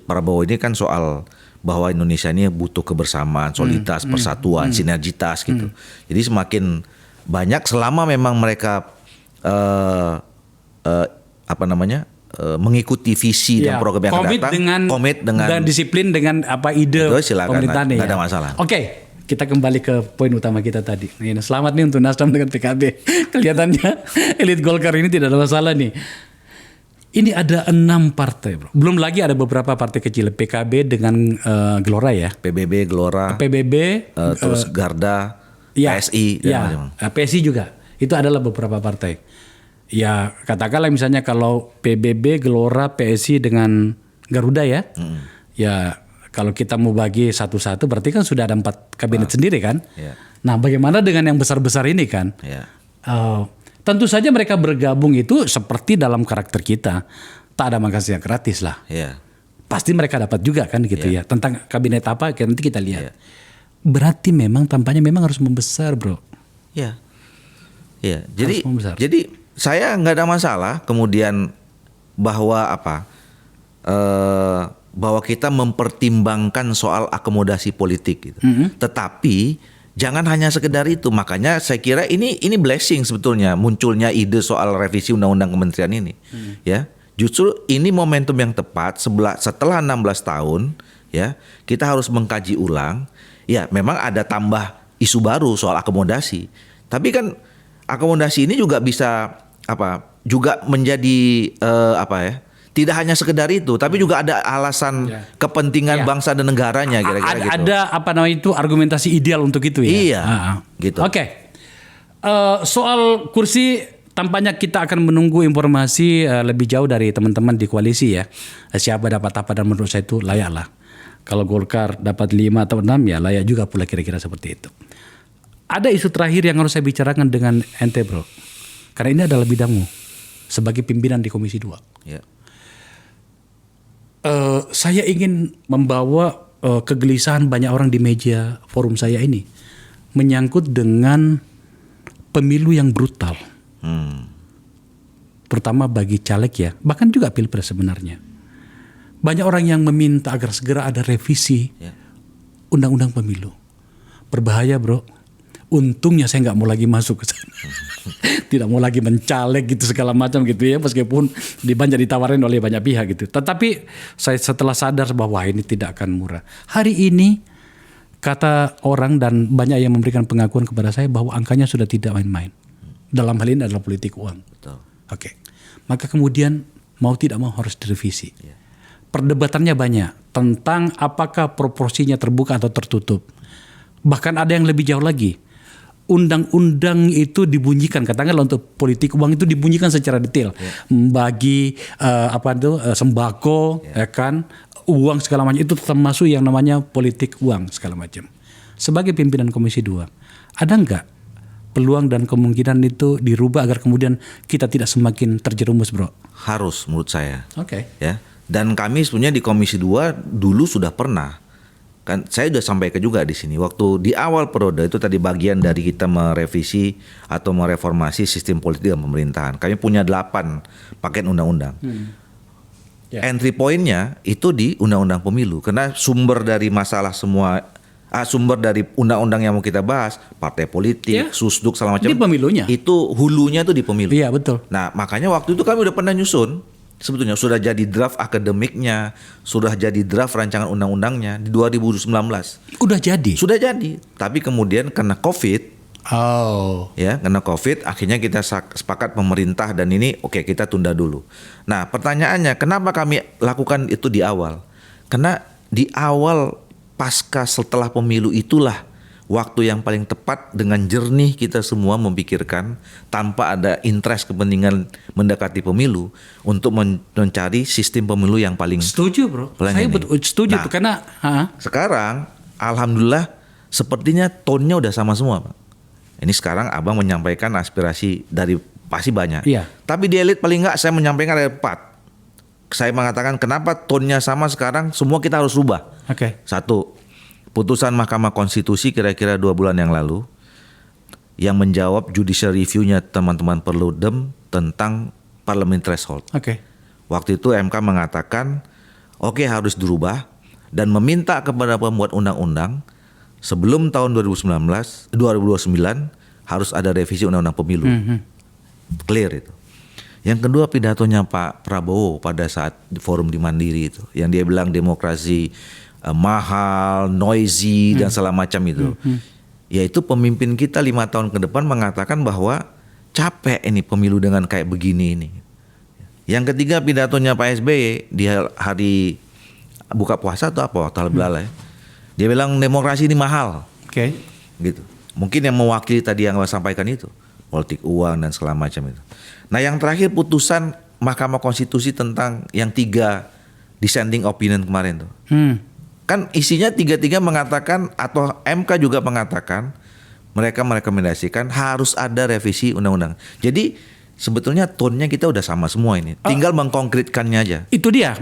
Prabowo ini kan soal bahwa Indonesia ini butuh kebersamaan, soliditas, persatuan, sinergitas gitu. Jadi semakin banyak selama memang mereka mengikuti visi dan program yang akan datang, komit dengan dan disiplin dengan ide itu silakan, pemerintahan nggak ya. ada masalah. Oke, kita kembali ke poin utama kita tadi. Ini selamat nih untuk Nasdem dengan PKB. Kelihatannya elit Golkar ini tidak ada masalah nih. Ini ada 6 partai, Bro. Belum lagi ada beberapa partai kecil, PKB dengan Gelora ya. PBB, Gelora, PBB, terus Garda, ya, PSI dan macam-macam. PSI juga. Itu adalah beberapa partai. Ya katakanlah misalnya kalau PBB, Gelora, PSI dengan Garuda ya. Ya kalau kita mau bagi satu-satu berarti kan sudah ada 4 kabinet sendiri kan. Ya. Nah bagaimana dengan yang besar-besar ini kan? Ya. Tentu saja mereka bergabung itu seperti dalam karakter kita. Tak ada makan siang gratis lah. Ya. Pasti mereka dapat juga kan gitu ya. Tentang kabinet apa nanti kita lihat. Ya. Berarti memang tampaknya memang harus membesar, Bro. Ya. Iya, Harus membesar. jadi saya nggak ada masalah kemudian bahwa bahwa kita mempertimbangkan soal akomodasi politik gitu. Tetapi jangan hanya sekedar itu. Makanya saya kira ini blessing sebetulnya munculnya ide soal revisi undang-undang kementerian ini. Ya, justru ini momentum yang tepat setelah 16 tahun ya, kita harus mengkaji ulang. Ya, memang ada tambah isu baru soal akomodasi. Tapi kan akomodasi ini juga bisa juga menjadi tidak hanya sekedar itu, tapi juga ada alasan kepentingan bangsa dan negaranya kira-kira gitu. Ada itu argumentasi ideal untuk itu ya. Iya, gitu. Oke. Soal kursi tampaknya kita akan menunggu informasi lebih jauh dari teman-teman di koalisi ya. Siapa dapat apa dan menurut saya itu layak lah. Kalau Golkar dapat 5 atau 6 ya layak juga pula kira-kira seperti itu. Ada isu terakhir yang harus saya bicarakan dengan ente, Bro. Karena ini adalah bidangmu sebagai pimpinan di Komisi 2. Ya. Saya ingin membawa kegelisahan banyak orang di meja forum saya ini menyangkut dengan pemilu yang brutal. Terutama bagi caleg ya, bahkan juga pilpres sebenarnya. Banyak orang yang meminta agar segera ada revisi undang-undang pemilu. Berbahaya bro. Untungnya saya nggak mau lagi masuk ke sana. Tidak mau lagi mencaleg gitu segala macam gitu ya. Meskipun banyak ditawarin oleh banyak pihak gitu. Tetapi saya setelah sadar bahwa ini tidak akan murah. Hari ini kata orang dan banyak yang memberikan pengakuan kepada saya bahwa angkanya sudah tidak main-main. Dalam hal ini adalah politik uang. Betul. Oke. Maka kemudian mau tidak mau harus direvisi. Perdebatannya banyak tentang apakah proporsinya terbuka atau tertutup. Bahkan ada yang lebih jauh lagi. Undang-undang itu dibunyikan, katakanlah untuk politik uang itu dibunyikan secara detail, bagi sembako, ya kan, uang segala macam itu termasuk yang namanya politik uang segala macam. Sebagai pimpinan Komisi 2, ada nggak peluang dan kemungkinan itu dirubah agar kemudian kita tidak semakin terjerumus, bro? Harus menurut saya. Oke. Ya. Dan kami sebenarnya di Komisi 2 dulu sudah pernah. Kan saya sudah sampaikan juga di sini waktu di awal periode itu tadi bagian dari kita merevisi atau mereformasi sistem politik dan pemerintahan. Kami punya 8 paket undang-undang. Entry point-nya itu di undang-undang pemilu karena sumber dari masalah semua sumber dari undang-undang yang mau kita bahas, partai politik, susduk segala macam. Di pemilunya. Itu hulunya tuh di pemilu. Iya, betul. Nah, makanya waktu itu kami udah pernah nyusun. Sebetulnya sudah jadi draft akademiknya, sudah jadi draft rancangan undang-undangnya di 2019. Udah jadi. Sudah jadi, tapi kemudian karena Covid, karena Covid, akhirnya kita sepakat pemerintah dan ini oke, kita tunda dulu. Nah, pertanyaannya, kenapa kami lakukan itu di awal? Karena di awal pasca setelah pemilu itulah waktu yang paling tepat dengan jernih kita semua memikirkan tanpa ada interest kepentingan mendekati pemilu untuk mencari sistem pemilu yang paling setuju bro. Saya setuju tuh karena sekarang alhamdulillah sepertinya tone-nya udah sama semua, Pak. Ini sekarang Abang menyampaikan aspirasi dari pasti banyak. Iya. Tapi di elit paling enggak saya menyampaikan ada 4. Saya mengatakan kenapa tone-nya sama sekarang, semua kita harus rubah. Oke. Satu, putusan Mahkamah Konstitusi kira-kira 2 bulan yang lalu yang menjawab judicial review-nya teman-teman Perludem tentang parliamentary threshold. Oke. Waktu itu MK mengatakan oke, harus dirubah dan meminta kepada pembuat undang-undang sebelum tahun 2029 harus ada revisi undang-undang pemilu. Clear itu. Yang kedua pidatonya Pak Prabowo pada saat di forum di Mandiri itu, yang dia bilang demokrasi mahal, noisy dan segala macam itu. Yaitu pemimpin kita 5 tahun ke depan mengatakan bahwa capek ini pemilu dengan kayak begini ini. Yang ketiga pidatonya Pak SBY di hari buka puasa atau apa waktu halal ya. Dia bilang demokrasi ini mahal. Oke. Gitu. Mungkin yang mewakili tadi yang saya sampaikan itu, politik uang dan segala macam itu. Nah, yang terakhir putusan Mahkamah Konstitusi tentang yang 3 dissenting opinion kemarin tuh. Kan isinya 3-3 mengatakan atau MK juga mengatakan mereka merekomendasikan harus ada revisi undang-undang. Jadi sebetulnya tone-nya kita udah sama semua ini. Tinggal mengkonkretkannya aja. Itu dia.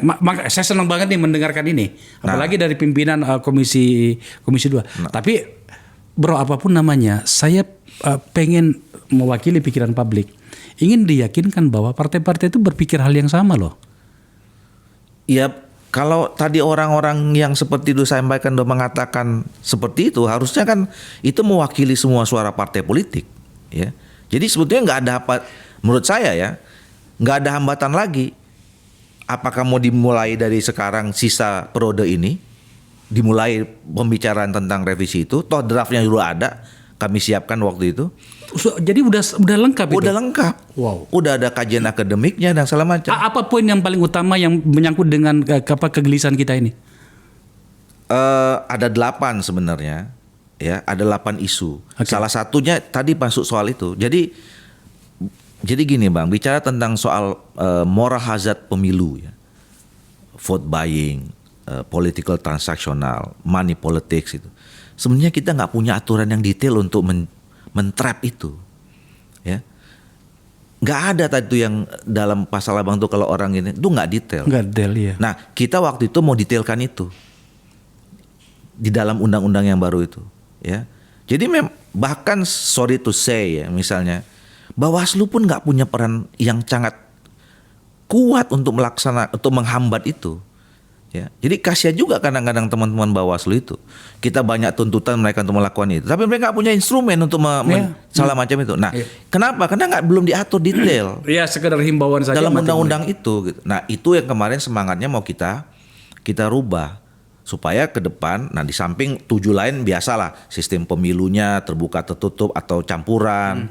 Saya senang banget nih mendengarkan ini. Apalagi dari pimpinan Komisi 2. Tapi bro, apapun namanya, saya pengen mewakili pikiran publik. Ingin diyakinkan bahwa partai-partai itu berpikir hal yang sama loh. Iya, kalau tadi orang-orang yang seperti itu saya sampaikan udah mengatakan seperti itu, harusnya kan itu mewakili semua suara partai politik, ya. Jadi sebetulnya nggak ada apa, menurut saya ya, nggak ada hambatan lagi. Apakah mau dimulai dari sekarang sisa periode ini, dimulai pembicaraan tentang revisi itu, toh draftnya juga ada, kami siapkan waktu itu. Jadi udah lengkap itu? Udah lengkap. Wow. Udah ada kajian akademiknya dan segala macam. Apa poin yang paling utama yang menyangkut dengan kegelisahan kita ini? Ada 8 sebenarnya, ya, ada 8 isu. Okay. Salah satunya tadi masuk soal itu. Jadi gini Bang, bicara tentang soal moral hazard pemilu, ya, vote buying, political transactional, money politics itu. Sebenarnya kita nggak punya aturan yang detail untuk mentrap itu, ya. Nggak ada tadi tuh yang dalam pasal Abang tuh kalau orang ini tuh nggak detail. Nggak detail, ya. Nah, kita waktu itu mau detailkan itu di dalam undang-undang yang baru itu, ya. Jadi bahkan sorry to say ya, misalnya Bawaslu pun nggak punya peran yang sangat kuat untuk menghambat itu. Ya, jadi kasihan juga kadang-kadang teman-teman Bawaslu itu. Kita banyak tuntutan mereka untuk melakukan itu, tapi mereka nggak punya instrumen untuk salah macam itu. Nah, kenapa? Karena belum diatur detail Iya, sekedar himbauan saja dalam undang-undang itu. Gitu. Nah, itu yang kemarin semangatnya mau kita rubah supaya ke depan. Nah, di samping 7 lain biasalah, sistem pemilunya terbuka tertutup atau campuran,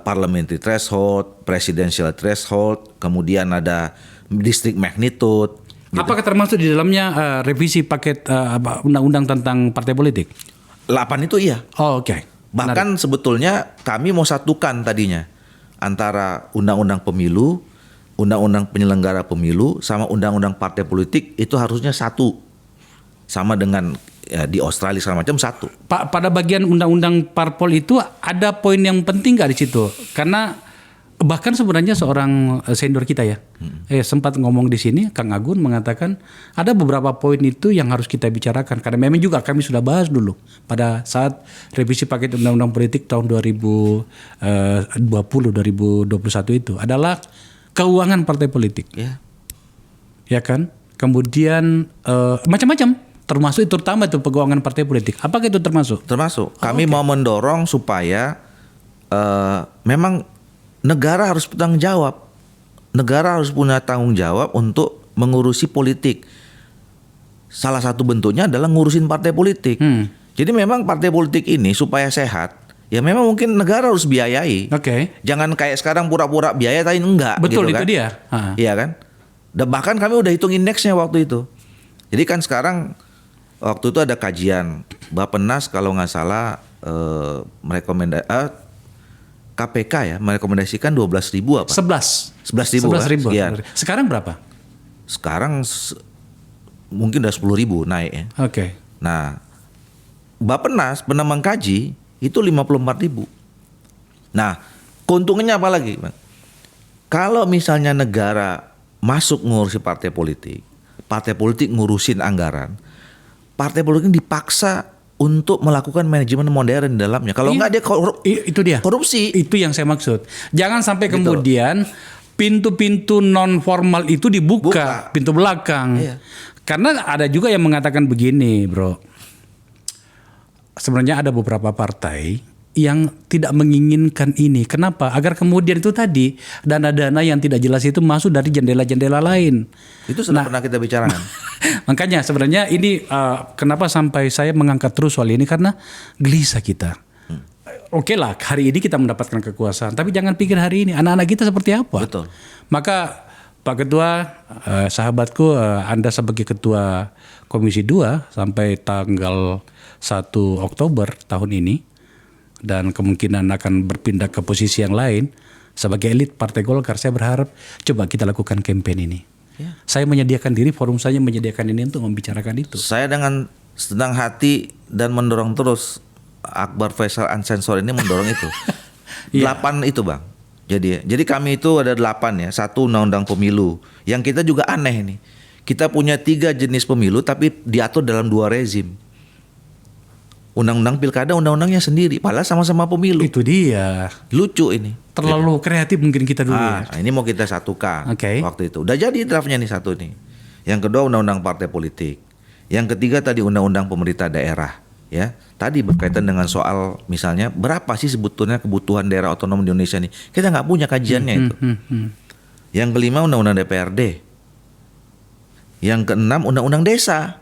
parliamentary threshold, presidential threshold, kemudian ada district magnitude. Gitu. Apakah termasuk di dalamnya revisi paket undang-undang tentang partai politik? 8 itu iya. Oh, oke. Bahkan sebetulnya kami mau satukan tadinya antara undang-undang pemilu, undang-undang penyelenggara pemilu, sama undang-undang partai politik itu harusnya satu. Sama dengan di Australia segala macam satu. Pak, pada bagian undang-undang parpol itu ada poin yang penting nggak di situ? Karena bahkan sebenarnya seorang senior kita ya, sempat ngomong di sini, Kang Agun mengatakan ada beberapa poin itu yang harus kita bicarakan. Karena memang juga kami sudah bahas dulu pada saat revisi paket undang-undang politik tahun 2020-2021 itu adalah keuangan partai politik, ya kan? Kemudian macam-macam, termasuk terutama itu keuangan partai politik. Apakah itu termasuk? Termasuk. Kami mau mendorong supaya memang negara harus bertanggung jawab. Negara harus punya tanggung jawab untuk mengurusi politik. Salah satu bentuknya adalah ngurusin partai politik. Jadi memang partai politik ini supaya sehat, ya memang mungkin negara harus biayai. Jangan kayak sekarang pura-pura biaya tapi enggak. Betul, gitu itu kan? dia. Iya kan? Dan bahkan kami udah hitung indeksnya waktu itu. Jadi kan sekarang waktu itu ada kajian Bappenas kalau nggak salah KPK ya merekomendasikan 12.000 apa? 11.000. 11.000. Kan? Sekarang berapa? Sekarang mungkin udah 10.000 naik ya. Nah, Bappenas pernah mengkaji itu 54.000. Nah, keuntungannya apa lagi, Bang? Kalau misalnya negara masuk ngurusi partai politik ngurusin anggaran, partai politik dipaksa untuk melakukan manajemen modern di dalamnya. Kalau enggak dia itu dia. Korupsi. Itu yang saya maksud. Jangan sampai kemudian pintu-pintu non formal itu dibuka, pintu belakang. Karena ada juga yang mengatakan begini, Bro. Sebenarnya ada beberapa partai yang tidak menginginkan ini. Kenapa? Agar kemudian itu tadi dana-dana yang tidak jelas itu masuk dari jendela-jendela lain. Itu sudah pernah kita bicarakan. Makanya sebenarnya ini kenapa sampai saya mengangkat terus soal ini karena gelisah kita. Oke lah, hari ini kita mendapatkan kekuasaan, tapi jangan pikir hari ini anak-anak kita seperti apa. Betul. Maka Pak Ketua, sahabatku, Anda sebagai Ketua Komisi 2 sampai tanggal 1 Oktober tahun ini, dan kemungkinan akan berpindah ke posisi yang lain sebagai elit Partai Golkar, saya berharap coba kita lakukan kampanye ini. Saya menyediakan diri, forum saya menyediakan ini untuk membicarakan itu. Saya dengan senang hati dan mendorong terus Akbar Faisal Unsensor ini mendorong itu. 8 itu, Bang. Jadi kami itu ada 8 ya. 1 undang-undang pemilu. Yang kita juga aneh nih. Kita punya 3 jenis pemilu tapi diatur dalam 2 rezim. Undang-undang pilkada, undang-undangnya sendiri, padahal sama-sama pemilu. Itu dia. Lucu ini. Terlalu kreatif mungkin kita dulu ya. Nah, ini mau kita satukan waktu itu. Udah jadi draftnya nih satu nih. Yang kedua undang-undang partai politik. Yang ketiga tadi undang-undang pemerintah daerah. Ya, tadi berkaitan dengan soal misalnya berapa sih sebetulnya kebutuhan daerah otonom di Indonesia nih? Kita nggak punya kajiannya itu. Yang kelima undang-undang DPRD. Yang keenam undang-undang desa.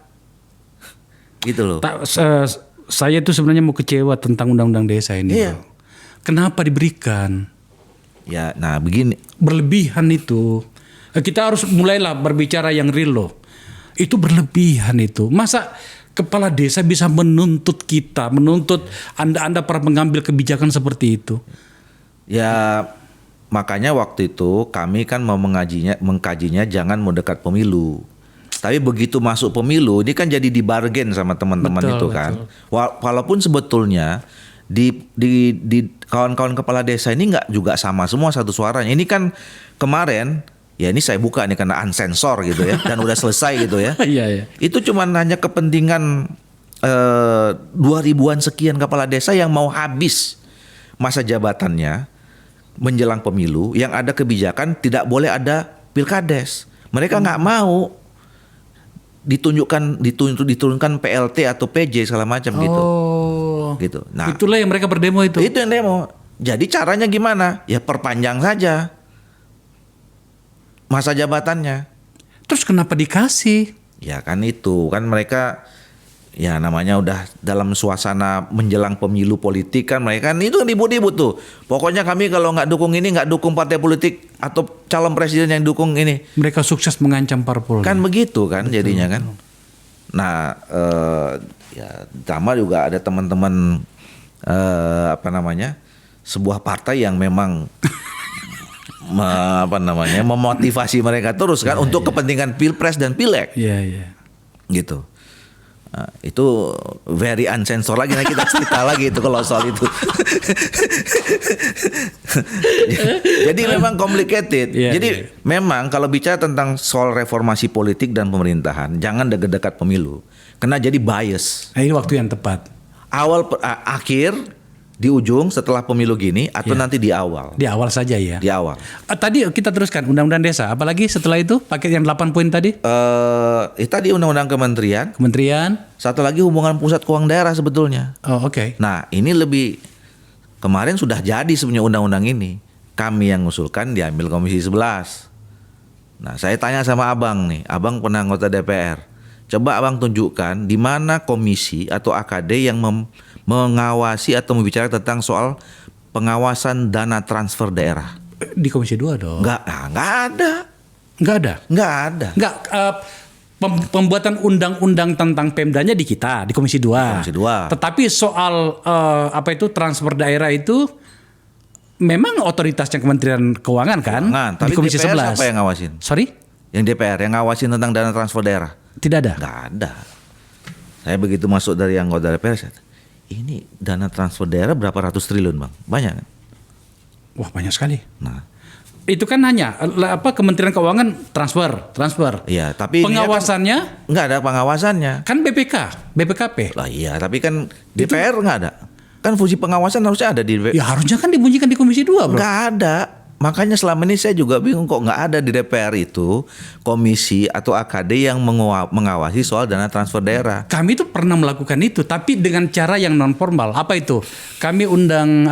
Gitu loh. Saya tuh sebenarnya mau kecewa tentang undang-undang desa ini. Bro. Kenapa diberikan? Ya, nah begini. Berlebihan itu. Kita harus mulailah berbicara yang real loh. Itu berlebihan itu. Masa kepala desa bisa menuntut kita, menuntut Anda para pengambil kebijakan seperti itu? Ya, makanya waktu itu kami kan mau mengkajinya jangan mendekat pemilu. Tapi begitu masuk pemilu, ini kan jadi dibargain sama teman-teman itu kan. Walaupun sebetulnya di kawan-kawan kepala desa ini nggak juga sama semua satu suaranya. Ini kan kemarin, ya ini saya buka nih karena unsensor gitu ya, dan udah selesai gitu ya. Itu cuma hanya kepentingan 2.000-an sekian kepala desa yang mau habis masa jabatannya menjelang pemilu, yang ada kebijakan tidak boleh ada pilkades. Mereka nggak mau. diturunkan PLT atau PJ segala macam gitu. Gitu. Nah, itulah yang mereka berdemo itu. Itu yang demo. Jadi caranya gimana? Ya perpanjang saja masa jabatannya. Terus kenapa dikasih? Ya kan itu kan mereka ya namanya udah dalam suasana menjelang pemilu politik kan mereka kan itu kan ribut-ribut tuh. Pokoknya kami kalau nggak dukung ini nggak dukung partai politik atau calon presiden yang dukung ini. Mereka sukses mengancam parpol. Kan begitu kan jadinya kan. Nah ya sama juga ada teman-teman sebuah partai yang memang memotivasi mereka terus kan untuk kepentingan pilpres dan pileg. Iya. Gitu. Nah, itu very unsensor lagi, nah kita cerita lagi itu kalau soal itu. Jadi memang complicated. Jadi memang kalau bicara tentang soal reformasi politik dan pemerintahan, jangan dekat-dekat pemilu, karena jadi bias. Ini waktu yang tepat. Akhir di ujung setelah pemilu gini atau nanti di awal? Di awal saja ya. Di awal. Tadi kita teruskan Undang-Undang Desa. Apalagi setelah itu paket yang 8 poin tadi? Tadi Undang-Undang Kementerian. Satu lagi hubungan pusat keuangan daerah sebetulnya. Oh oke. Nah ini lebih kemarin sudah jadi sebenarnya undang-undang ini. Kami yang ngusulkan diambil Komisi 11. Nah saya tanya sama abang nih. Abang pernah anggota DPR. Coba abang tunjukkan di mana komisi atau AKD yang mengawasi atau membicarakan tentang soal pengawasan dana transfer daerah. Di Komisi 2 dong. Nggak ada. Nggak ada. Pembuatan undang-undang tentang Pemdanya di kita, di Komisi 2. Tetapi soal transfer daerah itu memang otoritasnya Kementerian Keuangan kan? Tapi di Komisi DPR 11. Siapa yang ngawasin? Sorry? Yang DPR yang ngawasin tentang dana transfer daerah? Tidak ada. Nggak ada. Saya begitu masuk dari anggota DPR, ini dana transfer daerah berapa ratus triliun bang? Banyak kan? Wah banyak sekali. Nah itu kan hanya Kementerian Keuangan transfer. Iya, tapi pengawasannya kan nggak ada pengawasannya. Kan BPKP. Lah iya, tapi kan DPR nggak ada. Kan fungsi pengawasan harusnya ada di DPR. Ya harusnya kan dibunyikan di Komisi 2 bro. Nggak ada. Makanya selama ini saya juga bingung kok nggak ada di DPR itu komisi atau AKD yang mengawasi soal dana transfer daerah. Kami itu pernah melakukan itu, tapi dengan cara yang non formal. Apa itu? Kami undang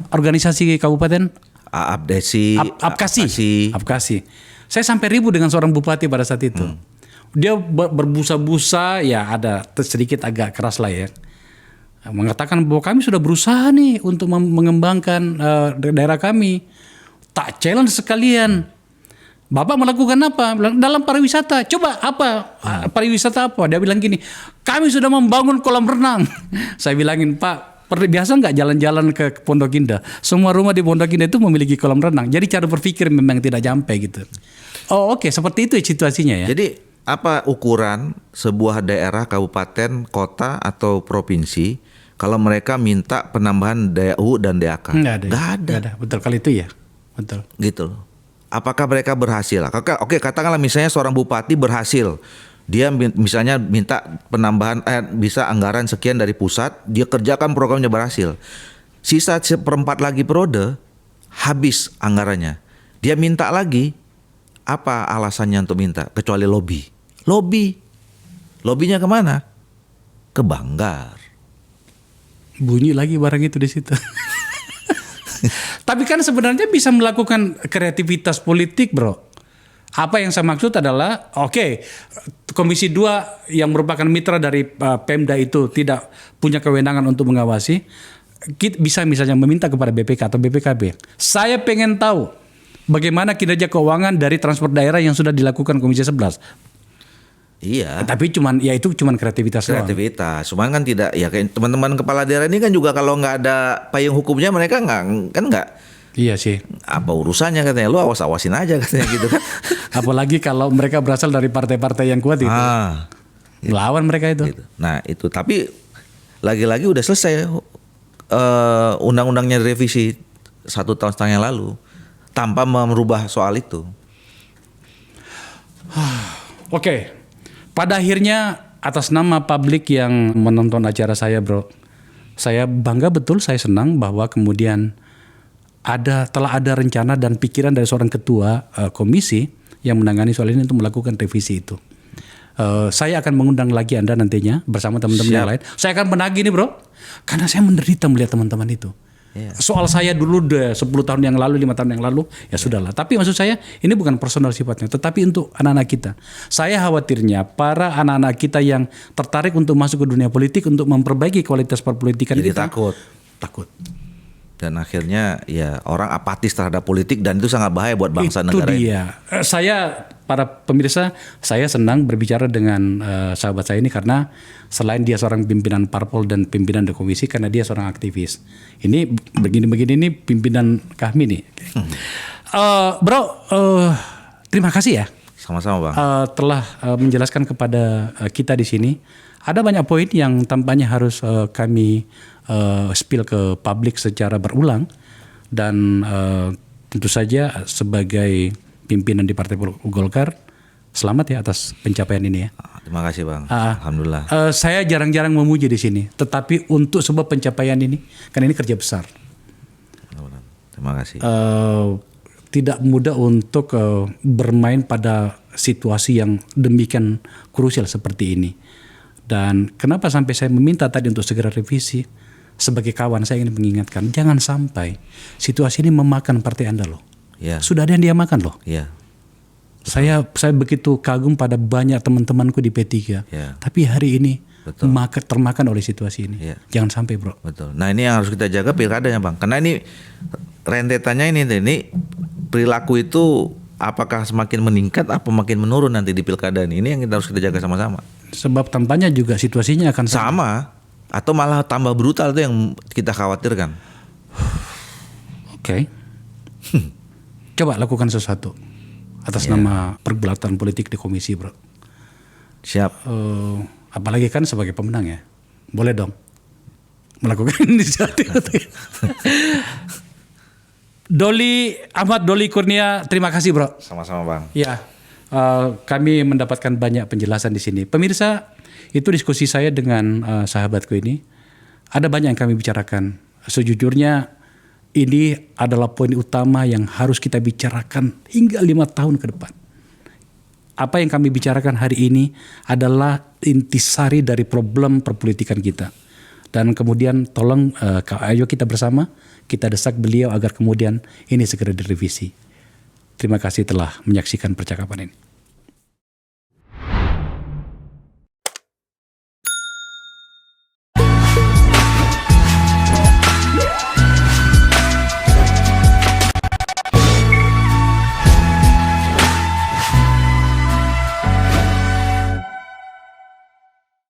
organisasi kabupaten Apkasi. Saya sampai ribut dengan seorang bupati pada saat itu. Dia berbusa-busa, ya ada sedikit agak keras lah ya. Mengatakan bahwa kami sudah berusaha nih untuk mengembangkan daerah kami. Tak challenge sekalian. Bapak melakukan apa? Bilang, dalam pariwisata. Coba apa? Pariwisata apa? Dia bilang gini, kami sudah membangun kolam renang. Saya bilangin, Pak, biasa nggak jalan-jalan ke Pondok Indah? Semua rumah di Pondok Indah itu memiliki kolam renang. Jadi cara berpikir memang tidak sampai gitu. Oh oke, seperti itu situasinya ya. Jadi apa ukuran sebuah daerah, kabupaten, kota atau provinsi kalau mereka minta penambahan DAU dan DAK? Nggak ada. Betul kali itu ya. Betul. Gitu. Apakah mereka berhasil? Oke, katakanlah misalnya seorang bupati berhasil. Dia misalnya minta penambahan bisa anggaran sekian dari pusat, dia kerjakan programnya berhasil. Sisa 1/4 lagi periode habis anggarannya. Dia minta lagi, apa alasannya untuk minta? Kecuali lobby. Lobbynya kemana? Ke Banggar. Bunyi lagi barang itu di situ. Tapi kan sebenarnya bisa melakukan kreativitas politik, bro. Apa yang saya maksud adalah, Komisi 2 yang merupakan mitra dari Pemda itu tidak punya kewenangan untuk mengawasi. Kita bisa misalnya meminta kepada BPK atau BPKB. Saya pengen tahu bagaimana kinerja keuangan dari transfer daerah yang sudah dilakukan Komisi 11. Iya. Tapi itu cuman kreativitas. Cuman kan tidak ya kayak teman-teman kepala daerah ini kan juga kalau nggak ada payung hukumnya mereka nggak. Iya sih. Apa urusannya katanya, lu awasin aja katanya gitu kan. Apalagi kalau mereka berasal dari partai-partai yang kuat itu. Melawan mereka itu. Gitu. Nah itu tapi lagi-lagi udah selesai undang-undangnya direvisi 1,5 tahun yang lalu tanpa merubah soal itu. Oke. Pada akhirnya atas nama publik yang menonton acara saya, bro, saya bangga betul, saya senang bahwa kemudian telah ada rencana dan pikiran dari seorang ketua komisi yang menangani soal ini untuk melakukan revisi itu. Saya akan mengundang lagi Anda nantinya bersama teman-teman Siap. yang lain. Saya akan menagih nih bro, karena saya menderita melihat teman-teman itu. Iya. Soal saya dulu udah 10 tahun yang lalu, 5 tahun yang lalu, ya sudahlah. Tapi maksud saya ini bukan personal sifatnya, tetapi untuk anak-anak kita. Saya khawatirnya para anak-anak kita yang tertarik untuk masuk ke dunia politik untuk memperbaiki kualitas perpolitikan Jadi kita. takut. Dan akhirnya ya orang apatis terhadap politik dan itu sangat bahaya buat bangsa Itu negara ini. dia. Saya, para pemirsa, saya senang berbicara dengan sahabat saya ini karena selain dia seorang pimpinan parpol dan pimpinan di komisi, karena dia seorang aktivis. Ini begini-begini ini pimpinan kami nih. Bro, terima kasih ya. Sama-sama Bang. Telah menjelaskan kepada kita di sini. Ada banyak poin yang tampaknya harus kami spill ke publik secara berulang, dan tentu saja sebagai pimpinan di Partai Golkar, selamat ya atas pencapaian ini ya. Terima kasih Bang. Alhamdulillah. Saya jarang-jarang memuji di sini, tetapi untuk sebuah pencapaian ini, kan ini kerja besar. Terima kasih. Tidak mudah untuk bermain pada situasi yang demikian krusial seperti ini. Dan kenapa sampai saya meminta tadi untuk segera revisi? Sebagai kawan saya ingin mengingatkan, jangan sampai situasi ini memakan partai Anda loh. Ya. Sudah ada yang dia makan loh. Ya. Saya begitu kagum pada banyak teman-temanku di P3. Ya. Tapi hari ini Betul. termakan oleh situasi ini. Ya. Jangan sampai bro. Betul. Nah ini yang harus kita jaga pilkadanya Bang. Karena ini rentetannya ini perilaku itu apakah semakin meningkat apa makin menurun nanti di pilkada ini. Ini yang kita harus kita jaga sama-sama. Sebab tampaknya juga situasinya akan Sama atau malah tambah brutal itu yang kita khawatirkan. Oke. Coba lakukan sesuatu atas nama pergulatan politik di komisi bro. Siap. Apalagi kan sebagai pemenang ya. Boleh dong melakukan inisiatif. Ahmad Doli Kurnia, terima kasih bro. Sama-sama Bang. Ya, kami mendapatkan banyak penjelasan di sini. Pemirsa, itu diskusi saya dengan sahabatku ini. Ada banyak yang kami bicarakan. Sejujurnya ini adalah poin utama yang harus kita bicarakan hingga 5 tahun ke depan. Apa yang kami bicarakan hari ini adalah intisari dari problem perpolitikan kita. Dan kemudian tolong ayo kita bersama, kita desak beliau agar kemudian ini segera direvisi. Terima kasih telah menyaksikan percakapan ini.